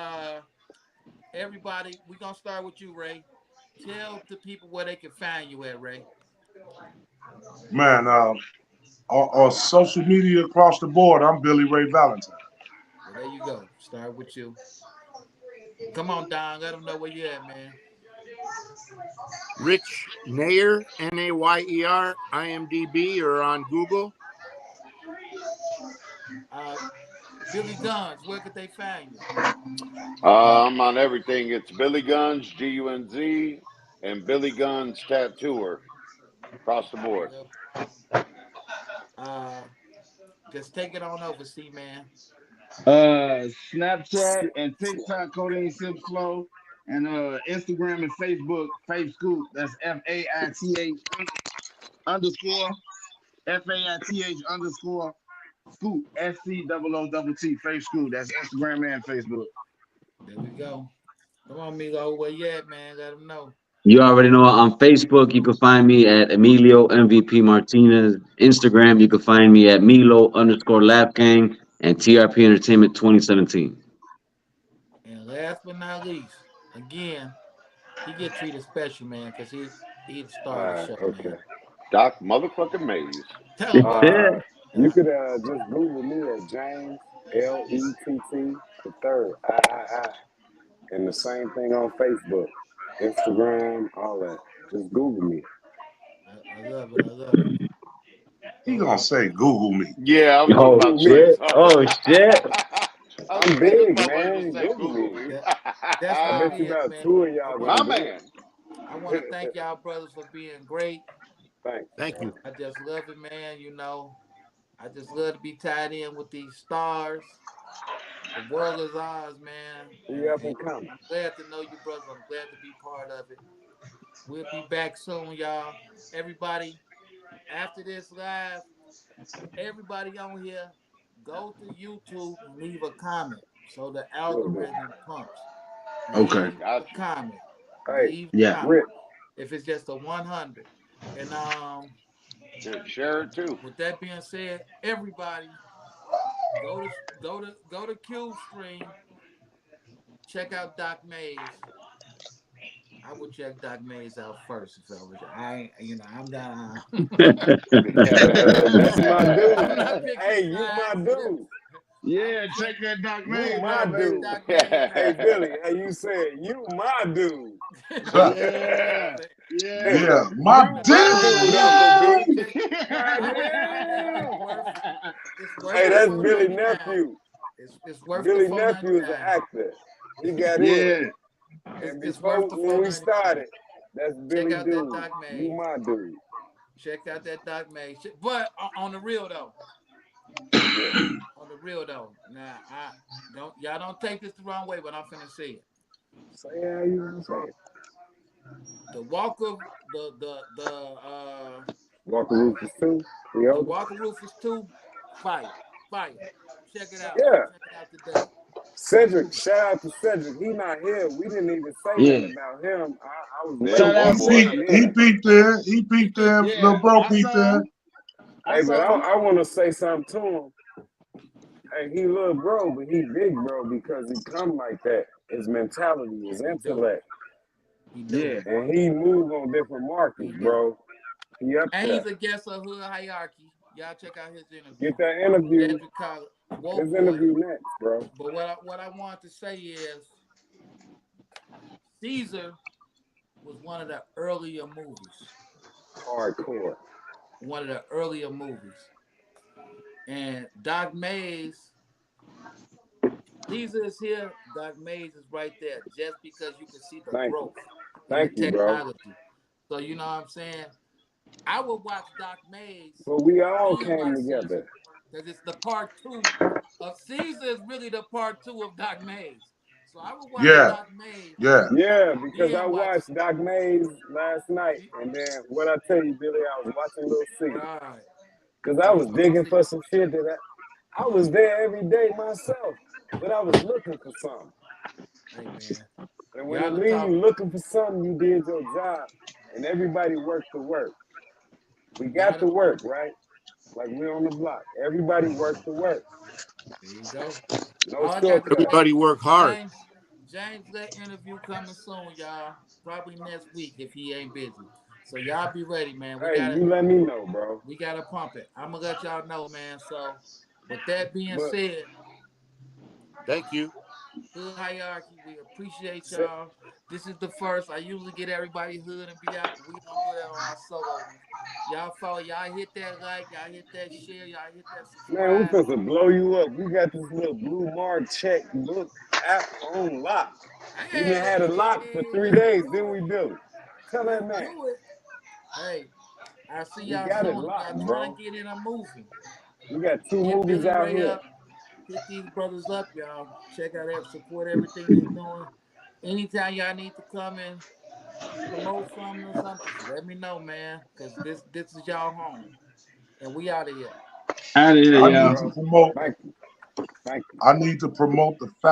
S1: everybody, we gonna start with you, Ray. Tell the people where they can find you at, Ray.
S2: Man, on social media across the board, I'm Billy Ray Valentine.
S1: Well, there you go. Start with you. Come on, Don. Let them know where you at, man.
S13: Rich Nayer, Nayer, IMDb, or on Google.
S1: Uh, Billy Guns, where could they find you?
S16: I'm on everything. It's Billy Guns, Gunz, and Billy Guns Tattooer across the
S1: There you
S16: board.
S1: go. Uh, just take it on over, see, man.
S14: Snapchat and TikTok, Codeine Sip Flow, and Instagram and Facebook, Faith Scoop. That's FAITH underscore FAITH underscore Scoop SCOOT Faith Scoop. That's Instagram and Facebook.
S1: There we go. Come on, Milo. Where you at, man? Let them know.
S3: You already know on Facebook, you can find me at Emilio MVP Martinez. Instagram, you can find me at Milo underscore Laugh Gang and TRP Entertainment 2017.
S1: And last but not least, again, he get treated special, man, because he the star of the show, man.
S11: Okay.
S16: Doc motherfucking Mays.
S1: Tell him, Doc.
S11: Uh, you could just Google me at James LETT the third I, and the same thing on Facebook, Instagram, all that. Just Google me.
S1: I love it. I love it.
S2: He
S1: So
S2: gonna say Google me.
S16: Yeah, I was just
S3: Oh
S11: Google
S16: about to say
S11: me.
S3: shit!
S16: something.
S3: Oh shit!
S16: I was
S11: I'm
S16: gonna say this
S11: big,
S16: motherfucker just
S11: man.
S16: say
S11: Google
S16: Google
S11: me.
S16: me.
S1: that that's
S11: I
S1: what it
S11: bet you
S1: is,
S11: about
S1: man.
S11: two of
S1: I
S11: y'all
S1: want
S16: My
S11: gonna
S1: to
S11: do it.
S16: man.
S1: I want to thank y'all brothers for being great.
S11: Thanks,
S13: Thank
S11: bro.
S13: you.
S1: I just love it, man. You know, I just love to be tied in with these stars. The world is ours, man.
S11: We
S1: And,
S11: up
S1: and
S11: and coming.
S1: I'm glad to know you, brothers. I'm glad to be part of it. We'll be back soon, y'all. Everybody, after this live, everybody on here, go to YouTube and leave a comment so the
S11: Will do.
S1: algorithm pumps.
S2: Okay.
S1: Leave a
S16: Got you.
S1: comment.
S11: Hey,
S1: Leave a
S14: Yeah.
S1: comment.
S11: Rich.
S1: If it's just a 100. And
S16: Share it too.
S1: with that being said, everybody go to Cube Stream, check out Doc Mays. I would check Doc Mays out first if I was. I'm down.
S11: That's my
S1: I'm
S11: dude.
S1: not picking
S11: Hey, you my
S1: sides.
S11: dude.
S1: I'm
S14: Yeah,
S1: check.
S14: check that Doc
S11: You
S14: Mays
S1: I'm
S11: my
S14: out,
S1: gonna check
S14: baby.
S11: dude.
S1: Doc Mays
S11: Hey,
S1: out.
S11: Billy. Hey, you said you my dude.
S14: Yeah, yeah.
S2: Yeah, my
S11: You my dude, Uncle
S1: I
S11: B.
S1: would
S2: dude.
S1: check.
S11: My
S1: Hey,
S11: dude.
S1: it's worth
S11: Hey,
S1: the
S11: that's Billy
S1: 4.99.
S11: nephew.
S1: It's worth the
S11: Billy nephew is an
S1: 4.99.
S11: actor. He got in.
S14: Yeah.
S11: And
S1: It's
S11: before
S1: worth the
S11: when we
S1: 4.99.
S11: started, that's
S1: Check
S11: Billy
S1: out that
S11: dude.
S1: Doc
S11: You
S1: Mays.
S11: my dude.
S1: Check out that Doc Mays. But on the real though,
S11: Yeah.
S1: now I don't take this the wrong way, but I'm finna say it.
S11: Say how you want to say it.
S1: The Walker, the
S11: Walker Rufus too. The
S1: the
S11: oldest.
S1: Walker Rufus 2, fire, fire. Check it out.
S11: Yeah.
S1: Check it out today.
S11: Cedric, shout out to Cedric. He not here. We didn't even say
S14: Yeah.
S11: nothing about him. I was
S6: Yeah,
S11: waiting
S14: Shout
S11: for
S14: out
S2: He
S11: him to
S6: boy.
S14: C.
S2: peeped.
S11: come
S2: He
S11: in.
S2: peeped there. He
S1: He
S2: peeped there.
S1: peeped it.
S2: Lil
S14: Yeah,
S2: bro
S14: I
S2: peeped
S14: saw
S2: there.
S14: him. I
S11: Hey, but
S14: saw him.
S11: I want to say something to him. Hey, he little bro, but he big bro because he come like that. His mentality, his
S1: He do.
S11: intellect,
S1: He do.
S14: Yeah.
S11: and he move on different markets,
S1: He do.
S11: bro. He up
S1: And
S11: there.
S1: he's a guest of Hood Hierarchy. Y'all check out his interview.
S11: Get that interview.
S1: Cedric Collins, Whoa
S11: His
S1: boy.
S11: interview next, bro.
S1: But what I want to say is Caesar was one of the earlier movies.
S11: Hardcore.
S1: One of the earlier movies. And Doc Mays, Caesar is here, Doc Mays is right there, just because you can see the
S11: Thank you.
S1: growth in the
S11: Thank you, bro.
S1: technology. So you know what I'm saying? I would watch Doc Mays
S11: But we all
S1: and
S11: came
S1: watch Caesar
S11: together.
S1: because it's the part two of Caesar is really the part two of Doc Mays. So I would watch
S2: Yeah,
S1: Doc Mays,
S2: yeah.
S11: Yeah, because I
S1: then watch
S11: watched Doc Mays last night, and then what I tell you, Billy, I was watching Little C,
S1: right.
S11: because I
S1: Watch
S11: was
S1: Little
S11: digging
S1: C.
S11: for some shit that I was there every day myself, but I was looking for something.
S1: Hey man,
S11: And when it
S1: y'all can
S11: mean you
S1: talk.
S11: looking for something, you did your job, and everybody worked the work. We
S1: Y'all,
S11: got the work, right? Like we on the block. Everybody worked the work.
S1: there you go.
S11: No
S1: All I got to
S11: shortcuts.
S1: say,
S13: Everybody work hard.
S1: James, that interview coming soon, y'all. Probably next week if he ain't busy. So y'all be ready, man. We
S11: Hey,
S1: gotta
S11: you let me know, bro.
S1: we gotta pump it. I'm gonna let y'all know, man. So with that being
S11: But
S1: said,
S13: Thank you.
S1: Hood Hierarchy, we appreciate y'all. This is the first. I usually get everybody hood and be out, but we don't do that on our solo ones. Y'all follow, y'all hit that like, y'all hit that share, y'all hit that
S11: man, we
S1: subscribe.
S11: supposed to blow you up. We got this little blue mark checkbook app on lock. We done had it locked for
S1: Hey,
S11: 3 days. Then we do. Tell that
S1: let's
S11: man.
S1: do it. Hey, I'll see
S11: We
S1: y'all
S11: got it
S1: soon. If y'all
S11: locked,
S1: trying
S11: bro.
S1: to get in a movie,
S11: We got 2
S1: hit
S11: movies
S1: Billy
S11: out
S1: Ray
S11: here.
S1: up. Hit these brothers up, y'all. Check out that, support everything they're doing. Anytime y'all need to come and promote something or something, just let me know, man. Cause this is y'all home. And we out of here.
S14: Out of here,
S2: I
S11: Thank you,
S14: y'all.
S2: need to
S11: bro.
S2: promote.
S11: Thank you. Thank you.
S2: I need to promote the fact.